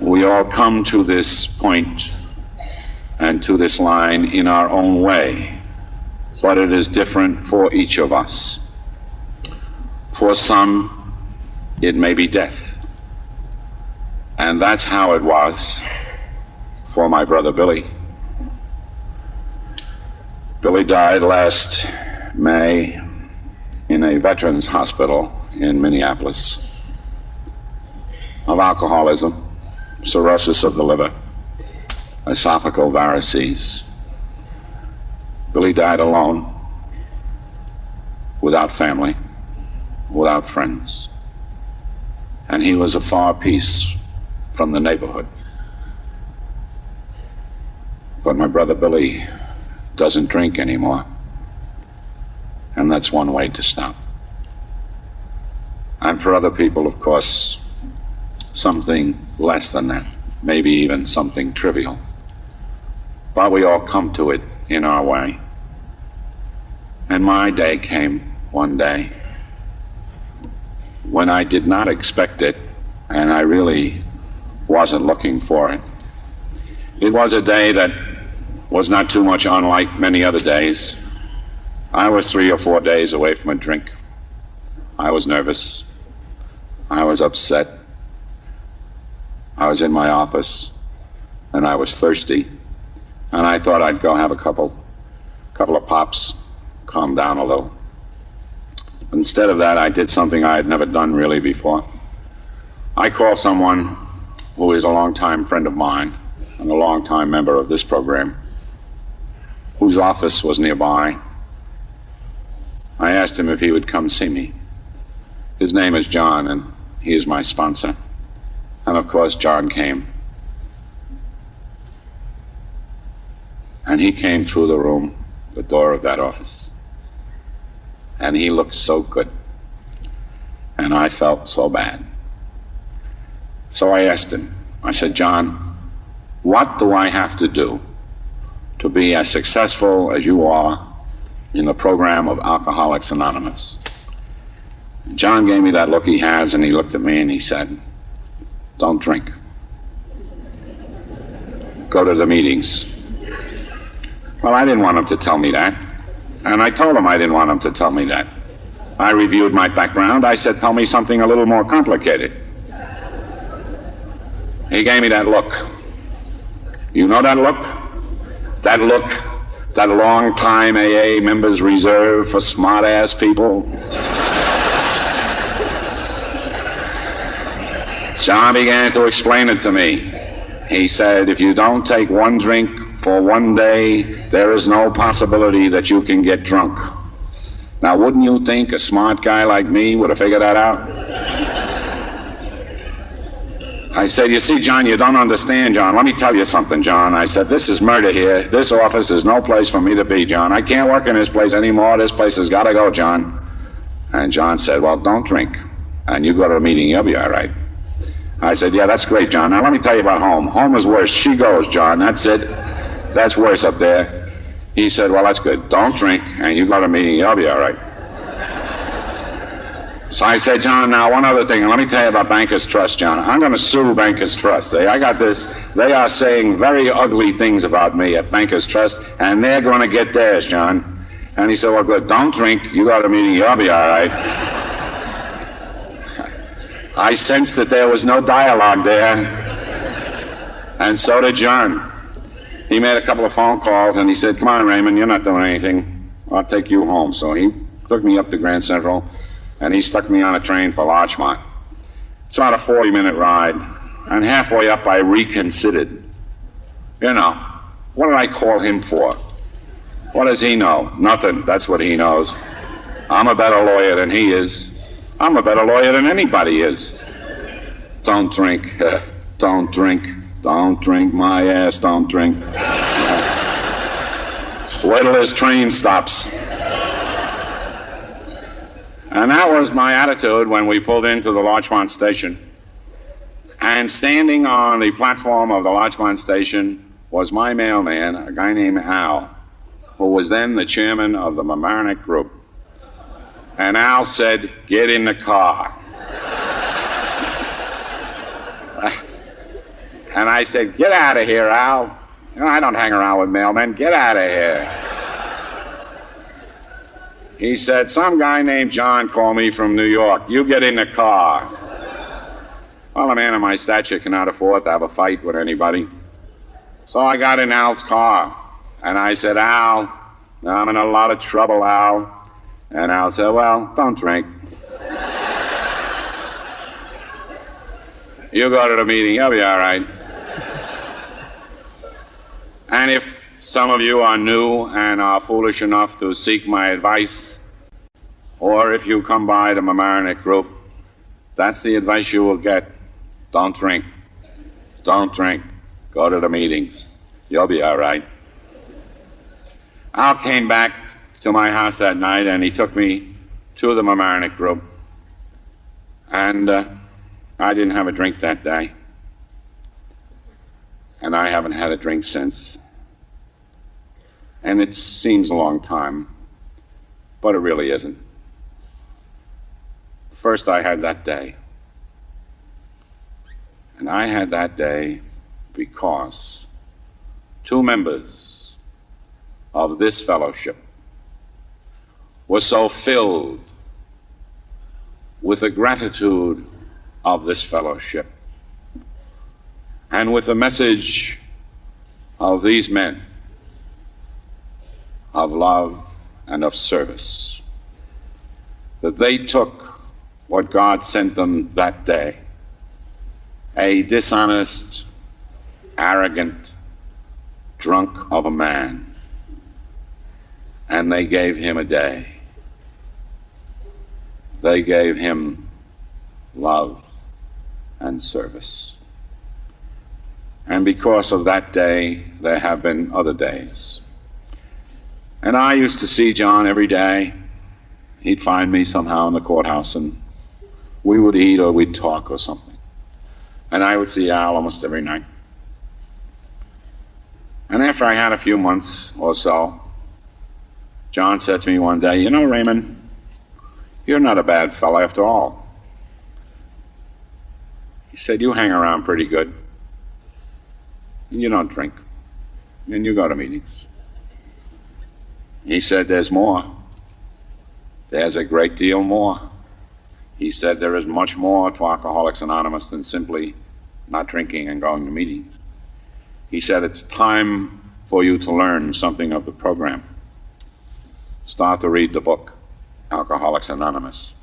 We all come to this point and to this line in our own way, but it is different for each of us. For some, it may be death. And that's how it was for my brother Billy. Billy died last May in a veterans hospital in Minneapolis of alcoholism. cirrhosis of the liver, esophageal varices. Billy died alone, without family, without friends. And he was a far piece from the neighborhood. But my brother Billy doesn't drink anymore. And that's one way to stop. And for other people, of course, something less than that, maybe even something trivial. But we all come to it in our way. And my day came one day when I did not expect it, and I really wasn't looking for it. It was a day that was not too much unlike many other days. I was 3 or 4 days away from a drink. I was nervous. I was upset. I was in my office, and I was thirsty. And I thought I'd go have a couple of pops, calm down a little. Instead of that, I did something I had never done really before. I called someone who is a longtime friend of mine and a longtime member of this program, whose office was nearby. I asked him if he would come see me. His name is John, and he is my sponsor. And of course, John came. And he came through the room, the door of that office. And he looked so good. And I felt so bad. So I asked him, I said, John, what do I have to do to be as successful as you are in the program of Alcoholics Anonymous? John gave me that look he has, and he looked at me and he said, don't drink. Go to the meetings. Well, I didn't want him to tell me that. And I told him I didn't want him to tell me that. I reviewed my background. I said, tell me something a little more complicated. He gave me that look. You know that look? That look that long-time AA members reserve for smart-ass people? John began to explain it to me. He said, if you don't take one drink for one day, there is no possibility that you can get drunk. Now, wouldn't you think a smart guy like me would have figured that out? I said, you see, John, you don't understand, John. Let me tell you something, John. I said, this is murder here. This office is no place for me to be, John. I can't work in this place anymore. This place has got to go, John. And John said, well, don't drink. And you go to a meeting, you'll be all right. I said, yeah, that's great, John. Now, let me tell you about home. Home is worse. She goes, John. That's it. That's worse up there. He said, well, that's good. Don't drink, and you go to a meeting, you'll be all right. So I said, John, now one other thing, and let me tell you about Bankers Trust, John. I'm going to sue Bankers Trust. I got this. They are saying very ugly things about me at Bankers Trust, and they're going to get theirs, John. And he said, well, good. Don't drink. You go to a meeting, you'll be all right. I sensed that there was no dialogue there, and so did John. He made a couple of phone calls, and he said, come on, Raymond, you're not doing anything. I'll take you home. So he took me up to Grand Central, and he stuck me on a train for Larchmont. It's about a 40-minute ride, and halfway up I reconsidered. You know, what did I call him for? What does he know? Nothing. That's what he knows. I'm a better lawyer than he is. I'm a better lawyer than anybody is. Don't drink. Don't drink. Don't drink, my ass, don't drink. Wait till this train stops. And that was my attitude when we pulled into the Larchmont station. And standing on the platform of the Larchmont station was my mailman, a guy named Al, who was then the chairman of the Mamaroneck Group. And Al said, get in the car. And I said, get out of here, Al. You know, I don't hang around with mailmen. Get out of here. He said, some guy named John called me from New York. You get in the car. Well, a man of my stature cannot afford to have a fight with anybody. So I got in Al's car. And I said, Al, I'm in a lot of trouble, Al. And Al said, well, don't drink. You go to the meeting, you'll be all right. And if some of you are new and are foolish enough to seek my advice, or if you come by the Mamaroneck group, that's the advice you will get. Don't drink. Don't drink. Go to the meetings. You'll be all right. Al came back to my house that night, and he took me to the Mamaroneck group. And I didn't have a drink that day. And I haven't had a drink since. And it seems a long time, but it really isn't. First, I had that day. And I had that day because two members of this fellowship were so filled with the gratitude of this fellowship and with the message of these men of love and of service, that they took what God sent them that day, a dishonest, arrogant, drunk of a man, and they gave him a day. They gave him love and service. And because of that day, there have been other days. And I used to see John every day. He'd find me somehow in the courthouse, and we would eat or we'd talk or something. And I would see Al almost every night. And after I had a few months or so, John said to me one day, "You know, Raymond, you're not a bad fellow after all." He said, "You hang around pretty good. And you don't drink. And you go to meetings." He said, "There's more. There's a great deal more." He said, "There is much more to Alcoholics Anonymous than simply not drinking and going to meetings." He said, "It's time for you to learn something of the program. Start to read the book, Alcoholics Anonymous."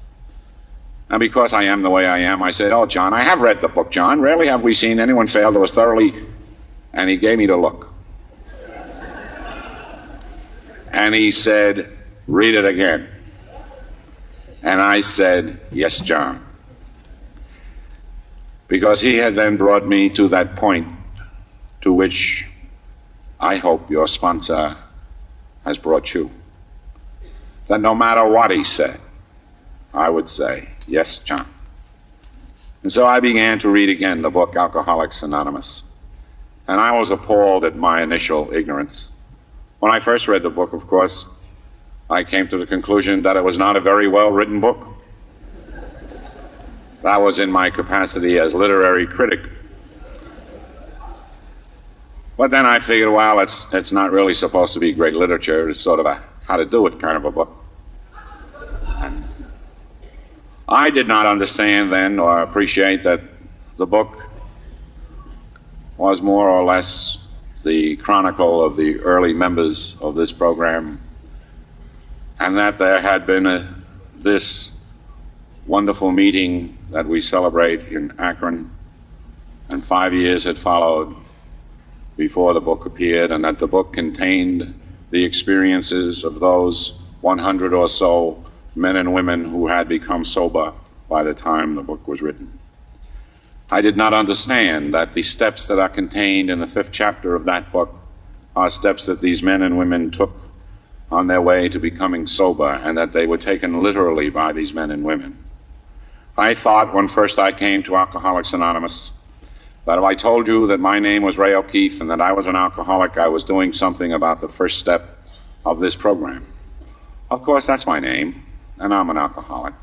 And because I am the way I am, I said, "Oh, John, I have read the book, John. Rarely have we seen anyone fail to us thoroughly." And he gave me the look. And he said, "Read it again." And I said, "Yes, John." Because he had then brought me to that point to which I hope your sponsor has brought you. That no matter what he said, I would say, "Yes, John." And so I began to read again the book, Alcoholics Anonymous. And I was appalled at my initial ignorance. When I first read the book, of course, I came to the conclusion that it was not a very well-written book. That was in my capacity as literary critic. But then I figured, well, it's not really supposed to be great literature. It's sort of a how-to-do-it kind of a book. And I did not understand then or appreciate that the book was more or less the chronicle of the early members of this program, and that there had been this wonderful meeting that we celebrate in Akron, and 5 years had followed before the book appeared, and that the book contained the experiences of those 100 or so men and women who had become sober by the time the book was written. I did not understand that the steps that are contained in the 5th chapter of that book are steps that these men and women took on their way to becoming sober, and that they were taken literally by these men and women. I thought when first I came to Alcoholics Anonymous that if I told you that my name was Ray O'Keefe and that I was an alcoholic, I was doing something about the first step of this program. Of course, that's my name, and I'm an alcoholic.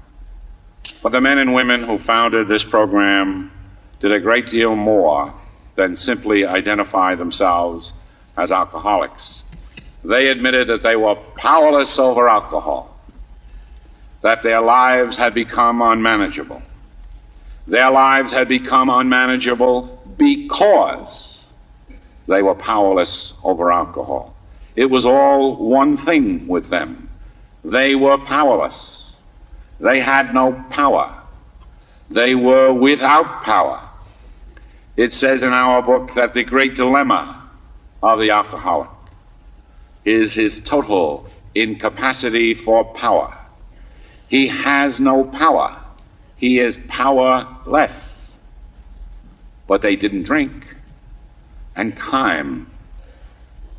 But the men and women who founded this program did a great deal more than simply identify themselves as alcoholics. They admitted that they were powerless over alcohol, that their lives had become unmanageable. Their lives had become unmanageable because they were powerless over alcohol. It was all one thing with them. They were powerless. They had no power. They were without power. It says in our book that the great dilemma of the alcoholic is his total incapacity for power. He has no power. He is powerless. But they didn't drink, and time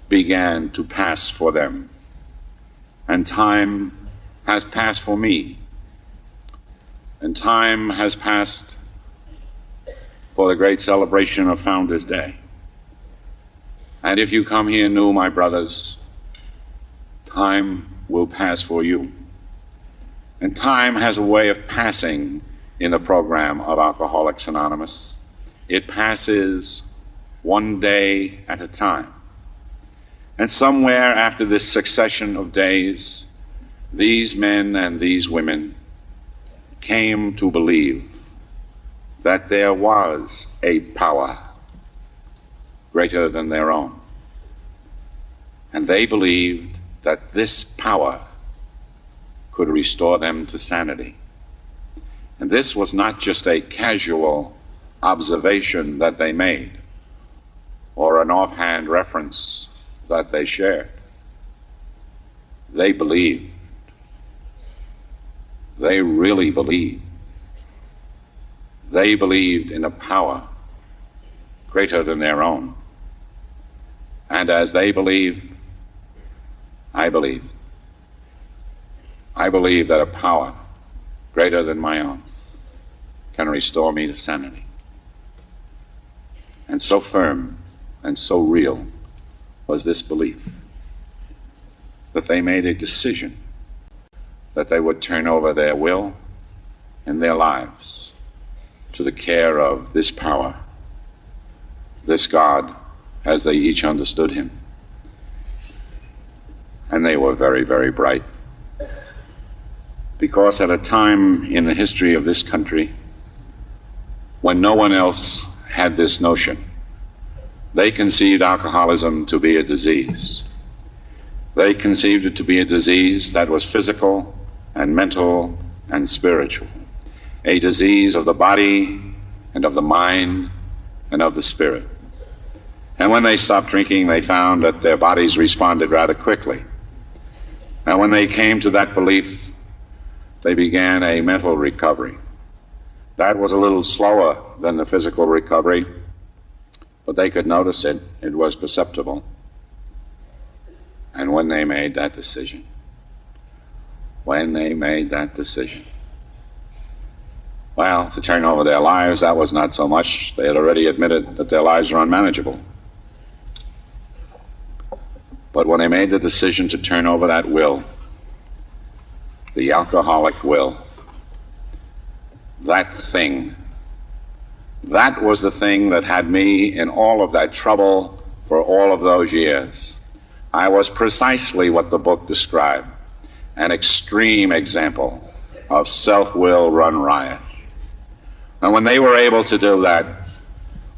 began to pass for them. And time has passed for me. And time has passed for the great celebration of Founders Day. And if you come here new, my brothers, time will pass for you. And time has a way of passing in the program of Alcoholics Anonymous. It passes one day at a time. And somewhere after this succession of days, these men and these women came to believe that there was a power greater than their own. And they believed that this power could restore them to sanity. And this was not just a casual observation that they made or an offhand reference that they shared. They believed. They really believed. They believed in a power greater than their own. And as they believed, I believe. I believe that a power greater than my own can restore me to sanity. And so firm and so real was this belief that they made a decision that they would turn over their will and their lives to the care of this power, this God, as they each understood him. And they were very, very bright. Because at a time in the history of this country when no one else had this notion, they conceived alcoholism to be a disease. They conceived it to be a disease that was physical and mental and spiritual, a disease of the body and of the mind and of the spirit. And when they stopped drinking, they found that their bodies responded rather quickly. And when they came to that belief, they began a mental recovery. That was a little slower than the physical recovery, but they could notice it. It was perceptible. And when they made that decision, well, to turn over their lives, that was not so much. They had already admitted that their lives were unmanageable. But when they made the decision to turn over that will, the alcoholic will, that thing, that was the thing that had me in all of that trouble for all of those years. I was precisely what the book described, an extreme example of self-will run riot. And when they were able to do that,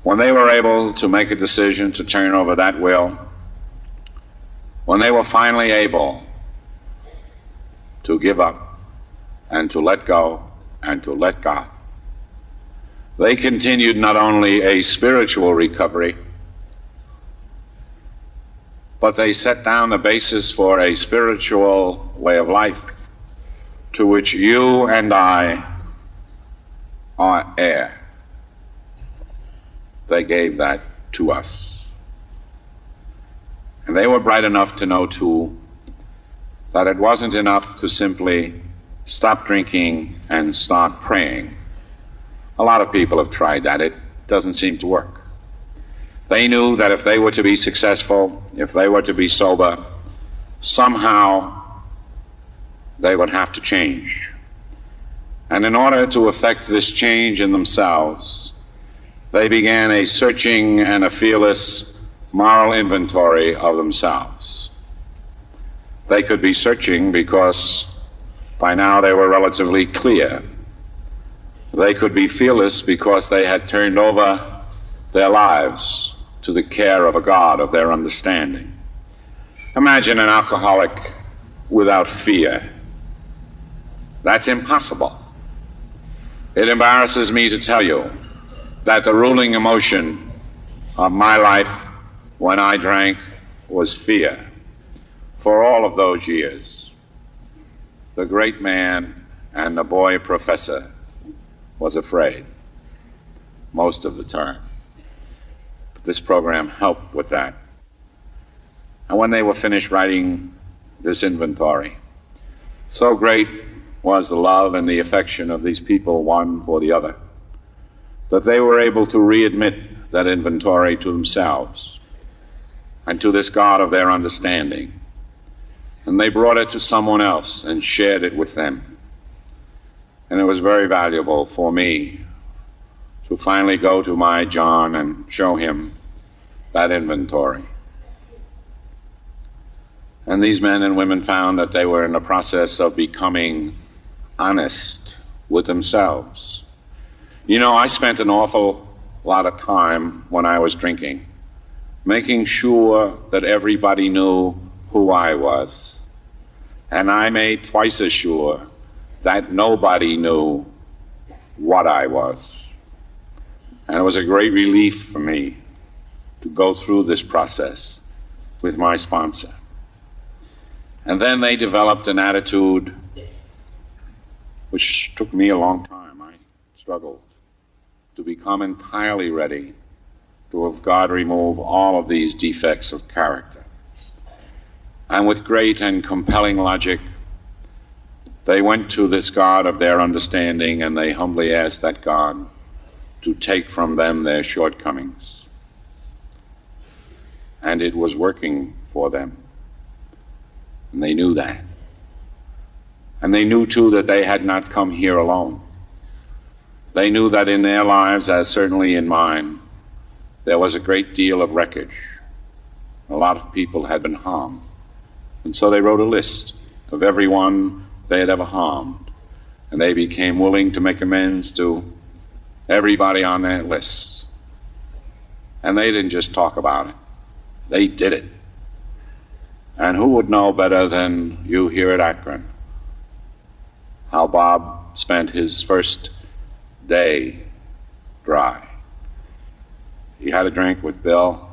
when they were able to make a decision to turn over that will, when they were finally able to give up and to let go and to let God, they continued not only a spiritual recovery, but they set down the basis for a spiritual way of life to which you and I are heir. They gave that to us. And they were bright enough to know, too, that it wasn't enough to simply stop drinking and start praying. A lot of people have tried that. It doesn't seem to work. They knew that if they were to be successful, if they were to be sober, somehow they would have to change. And in order to effect this change in themselves, they began a searching and a fearless moral inventory of themselves. They could be searching because by now they were relatively clear. They could be fearless because they had turned over their lives to the care of a God of their understanding. Imagine an alcoholic without fear. That's impossible. It embarrasses me to tell you that the ruling emotion of my life when I drank was fear. For all of those years, the great man and the boy professor was afraid most of the time. But this program helped with that. And when they were finished writing this inventory, so great was the love and the affection of these people, one for the other, that they were able to readmit that inventory to themselves and to this God of their understanding. And they brought it to someone else and shared it with them. And it was very valuable for me to finally go to my John and show him that inventory. And these men and women found that they were in the process of becoming honest with themselves. You know, I spent an awful lot of time when I was drinking making sure that everybody knew who I was. And I made twice as sure that nobody knew what I was. And it was a great relief for me to go through this process with my sponsor. And then they developed an attitude which took me a long time. I struggled to become entirely ready to have God remove all of these defects of character. And with great and compelling logic, they went to this God of their understanding and they humbly asked that God to take from them their shortcomings. And it was working for them. And they knew that. And they knew too that they had not come here alone. They knew that in their lives, as certainly in mine, there was a great deal of wreckage. A lot of people had been harmed. And so they wrote a list of everyone they had ever harmed. And they became willing to make amends to everybody on that list. And they didn't just talk about it. They did it. And who would know better than you here at Akron how Bob spent his first day dry. He had a drink with Bill.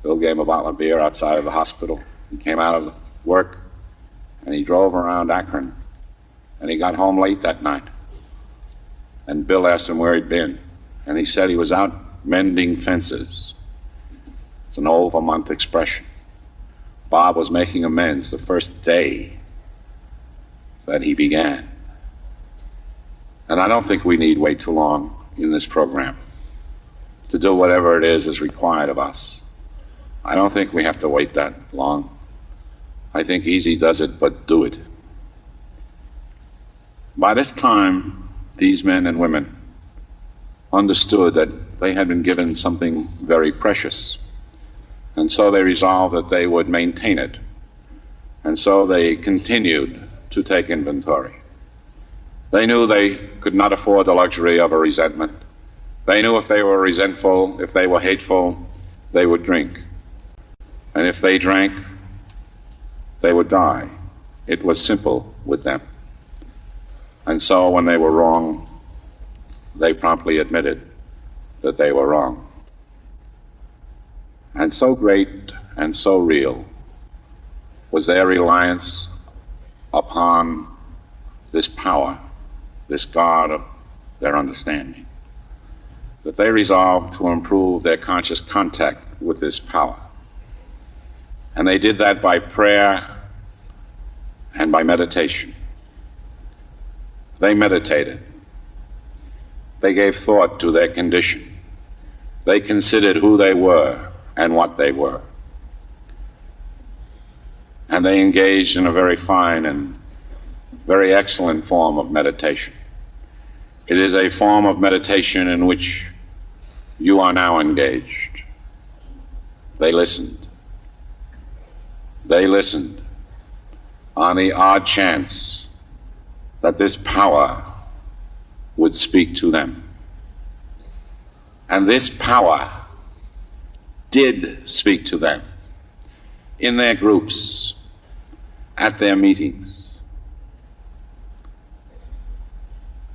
Bill gave him a bottle of beer outside of the hospital. He came out of work and he drove around Akron and he got home late that night. And Bill asked him where he'd been. And he said he was out mending fences. It's an over-month expression. Bob was making amends the first day that he began. And I don't think we need wait too long in this program to do whatever it is required of us. I don't think we have to wait that long. I think easy does it, but do it. By this time, these men and women understood that they had been given something very precious. And so they resolved that they would maintain it. And so they continued to take inventory. They knew they could not afford the luxury of a resentment. They knew if they were resentful, if they were hateful, they would drink. And if they drank, they would die. It was simple with them. And so when they were wrong, they promptly admitted that they were wrong. And so great and so real was their reliance upon this power, this God of their understanding, that they resolved to improve their conscious contact with this power. And they did that by prayer and by meditation. They meditated. They gave thought to their condition. They considered who they were and what they were. And they engaged in a very fine and very excellent form of meditation. It is a form of meditation in which you are now engaged. They listened. They listened on the odd chance that this power would speak to them. And this power did speak to them in their groups, at their meetings.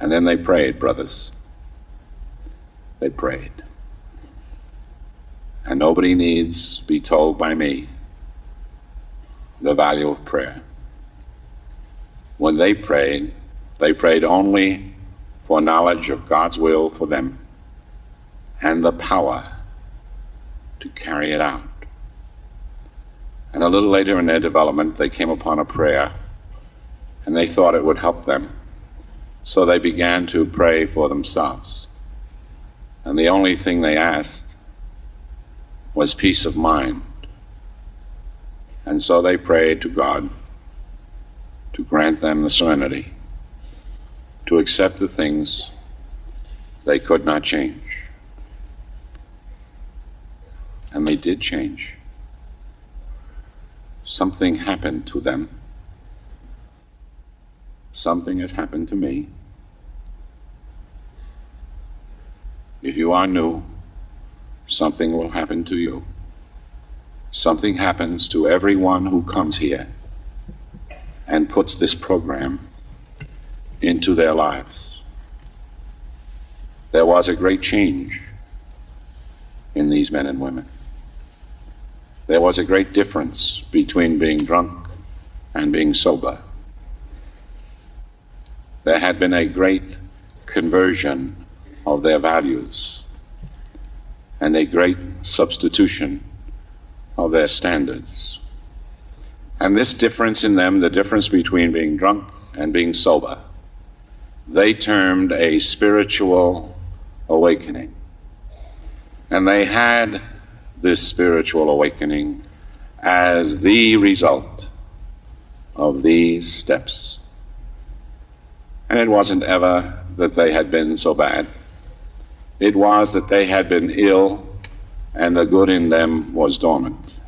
And then they prayed, brothers. they prayed. And nobody needs to be told by me the value of prayer. When they prayed only for knowledge of God's will for them and the power to carry it out. And a little later in their development, they came upon a prayer, and they thought it would help them. So they began to pray for themselves. And the only thing they asked was peace of mind. And so they prayed to God to grant them the serenity to accept the things they could not change. And they did change. Something happened to them. Something has happened to me. If you are new, something will happen to you. Something happens to everyone who comes here and puts this program into their lives. There was a great change in these men and women. There was a great difference between being drunk and being sober. There had been a great conversion of their values and a great substitution of their standards. And this difference in them, the difference between being drunk and being sober, they termed a spiritual awakening. And they had this spiritual awakening as the result of these steps. And it wasn't ever that they had been so bad. It was that they had been ill and the good in them was dormant.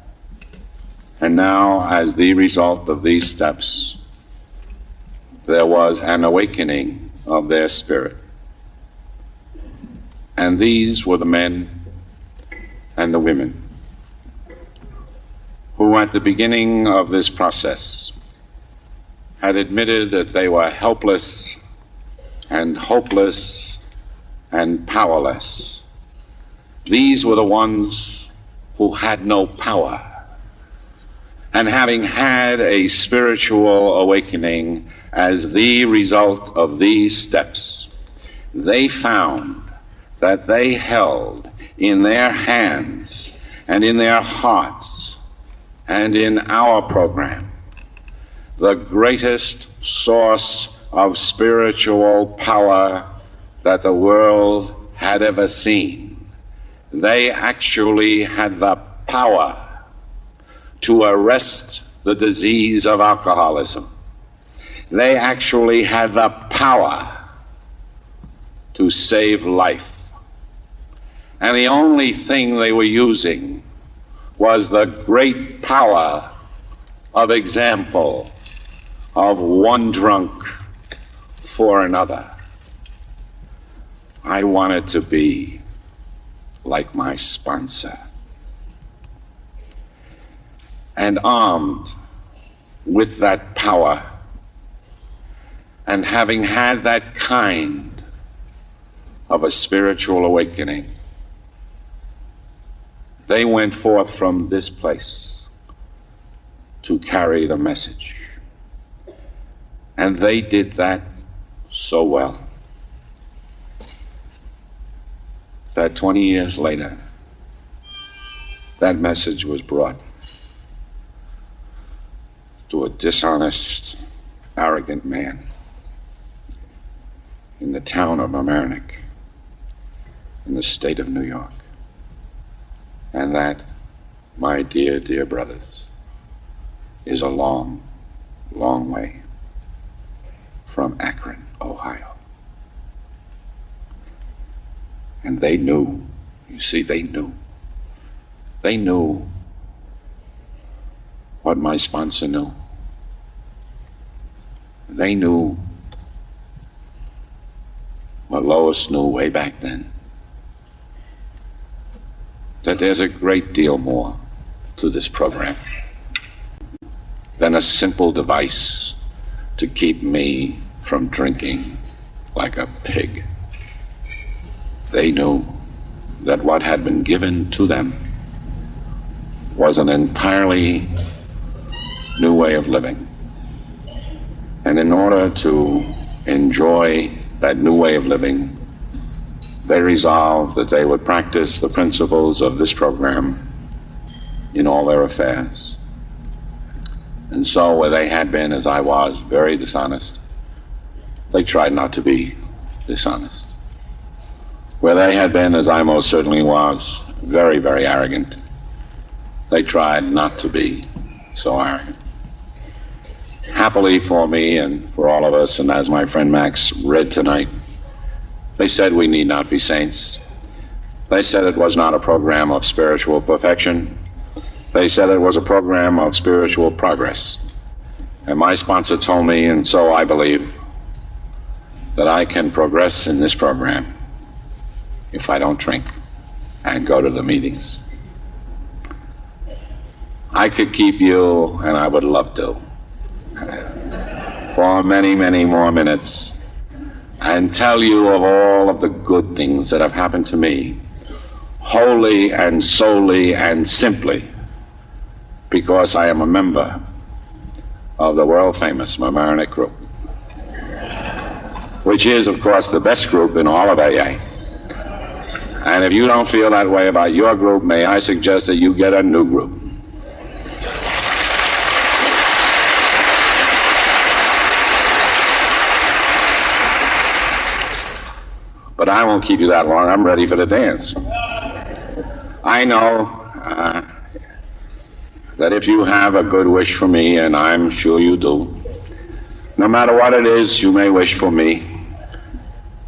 And now, as the result of these steps, there was an awakening of their spirit. And these were the men and the women who, at the beginning of this process, had admitted that they were helpless and hopeless and powerless. These were the ones who had no power. And having had a spiritual awakening as the result of these steps, they found that they held in their hands and in their hearts and in our program the greatest source of spiritual power that the world had ever seen. They actually had the power to arrest the disease of alcoholism. They actually had the power to save life. And the only thing they were using was the great power of example of one drunk for another. I wanted to be like my sponsor. And armed with that power, and having had that kind of a spiritual awakening, they went forth from this place to carry the message. And they did that so well that 20 years later, that message was brought to a dishonest, arrogant man in the town of Mamaroneck in the state of New York. And that, my dear, dear brothers, is a long, long way from Akron, Ohio. And they knew, you see, they knew what my sponsor knew. They knew what Lois knew way back then, that there's a great deal more to this program than a simple device to keep me from drinking like a pig. They knew that what had been given to them was an entirely new way of living. And in order to enjoy that new way of living, they resolved that they would practice the principles of this program in all their affairs. And so where they had been, as I was, very dishonest, they tried not to be dishonest. Where they had been, as I most certainly was, very, very arrogant, they tried not to be so arrogant. Happily for me and for all of us, and as my friend Max read tonight, they said we need not be saints. They said it was not a program of spiritual perfection. They said it was a program of spiritual progress. And my sponsor told me, and so I believe, that I can progress in this program if I don't drink and go to the meetings. I could keep you, and I would love to, for many, many more minutes and tell you of all of the good things that have happened to me, wholly and solely and simply because I am a member of the world-famous Mamaroneck Group, which is, of course, the best group in all of AA. And if you don't feel that way about your group, may I suggest that you get a new group. But I won't keep you that long. I'm ready for the dance. I know that if you have a good wish for me, and I'm sure you do, no matter what it is you may wish for me,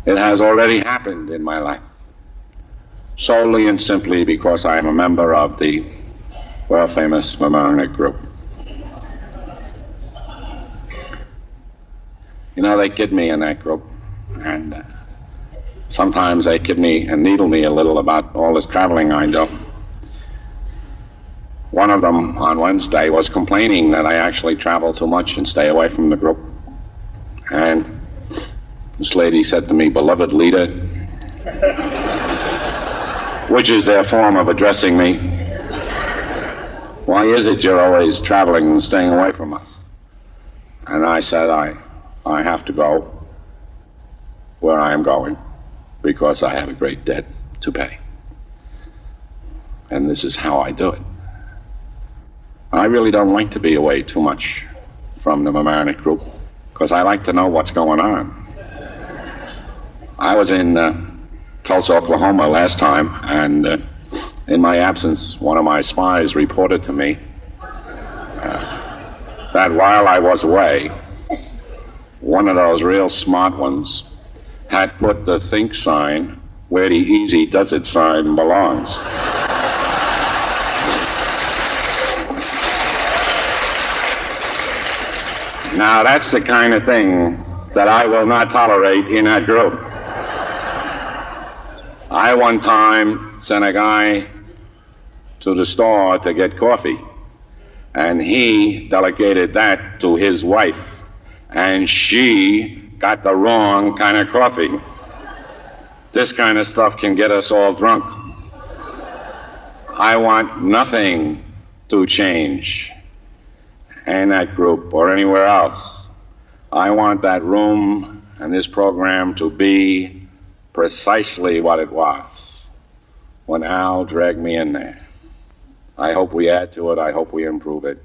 it has already happened in my life, solely and simply because I am a member of the world-famous Mamaroneck Group. You know, they kid me in that group, and sometimes they kid me and needle me a little about all this traveling I do. One of them on Wednesday was complaining that I actually travel too much and stay away from the group. And this lady said to me, "Beloved leader," which is their form of addressing me, "why is it you're always traveling and staying away from us?" And I said, I have to go where I am going because I have a great debt to pay. And this is how I do it. I really don't like to be away too much from the Mamaroneck Group because I like to know what's going on. I was in Tulsa, Oklahoma last time, and in my absence, one of my spies reported to me that while I was away, one of those real smart ones had put the think sign where the easy does it sign belongs. Now that's the kind of thing that I will not tolerate in that group. I one time sent a guy to the store to get coffee, and he delegated that to his wife, and she got the wrong kind of coffee. This kind of stuff can get us all drunk. I want nothing to change in that group or anywhere else. I want that room and this program to be precisely what it was when Al dragged me in there. I hope we add to it, I hope we improve it,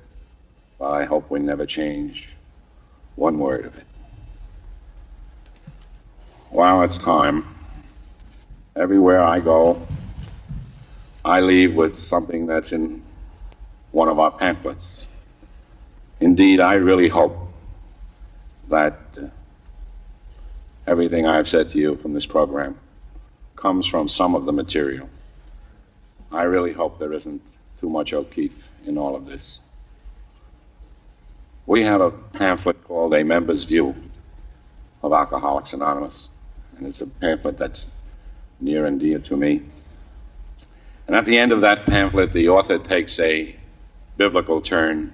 but I hope we never change one word of it. While it's time, everywhere I go, I leave with something that's in one of our pamphlets. Indeed, I really hope that everything I've said to you from this program comes from some of the material. I really hope there isn't too much O'Keefe in all of this. We have a pamphlet called A Member's View of Alcoholics Anonymous, and it's a pamphlet that's near and dear to me. And at the end of that pamphlet, the author takes a biblical turn,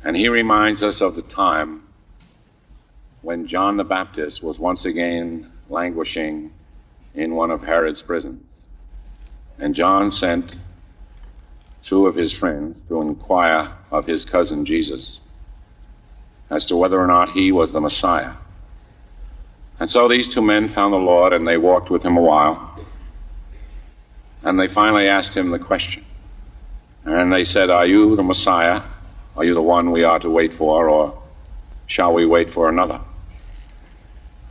and he reminds us of the time when John the Baptist was once again languishing in one of Herod's prisons. And John sent two of his friends to inquire of his cousin Jesus as to whether or not he was the Messiah. And so these two men found the Lord, and they walked with him a while. And they finally asked him the question. And they said, "Are you the Messiah? Are you the one we are to wait for, or shall we wait for another?"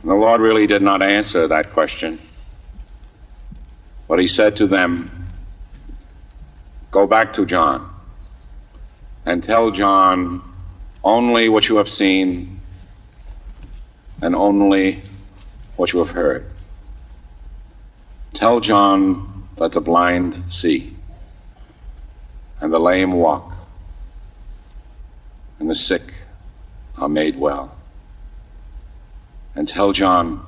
And the Lord really did not answer that question. But he said to them, "Go back to John and tell John only what you have seen and only what you have heard. Tell John that the blind see, and the lame walk, and the sick are made well. And tell John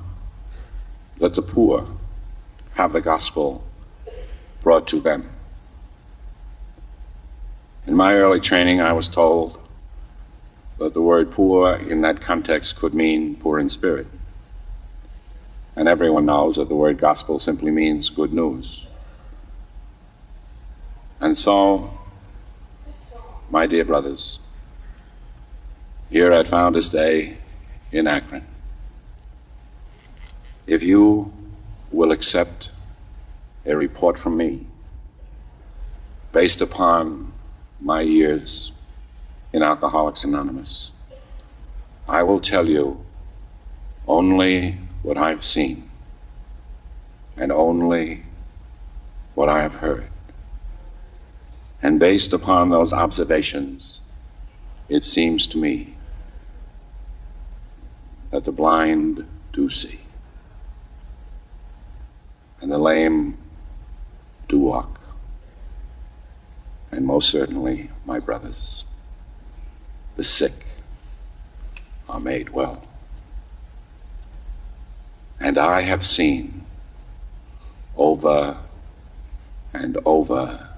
that the poor have the gospel brought to them." In my early training, I was told that the word poor in that context could mean poor in spirit. And everyone knows that the word gospel simply means good news. And so, my dear brothers, here at Founders Day in Akron, if you will accept a report from me based upon my years in Alcoholics Anonymous, I will tell you only what I've seen and only what I have heard. And based upon those observations, it seems to me that the blind do see, and the lame do walk, and most certainly, my brothers, the sick are made well. And I have seen over and over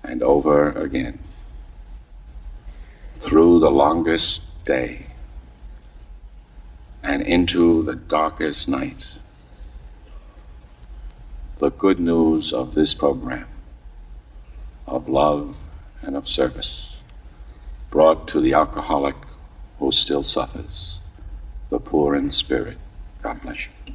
and over again, through the longest day and into the darkest night, the good news of this program of love and of service brought to the alcoholic who still suffers, the poor in spirit. God bless you.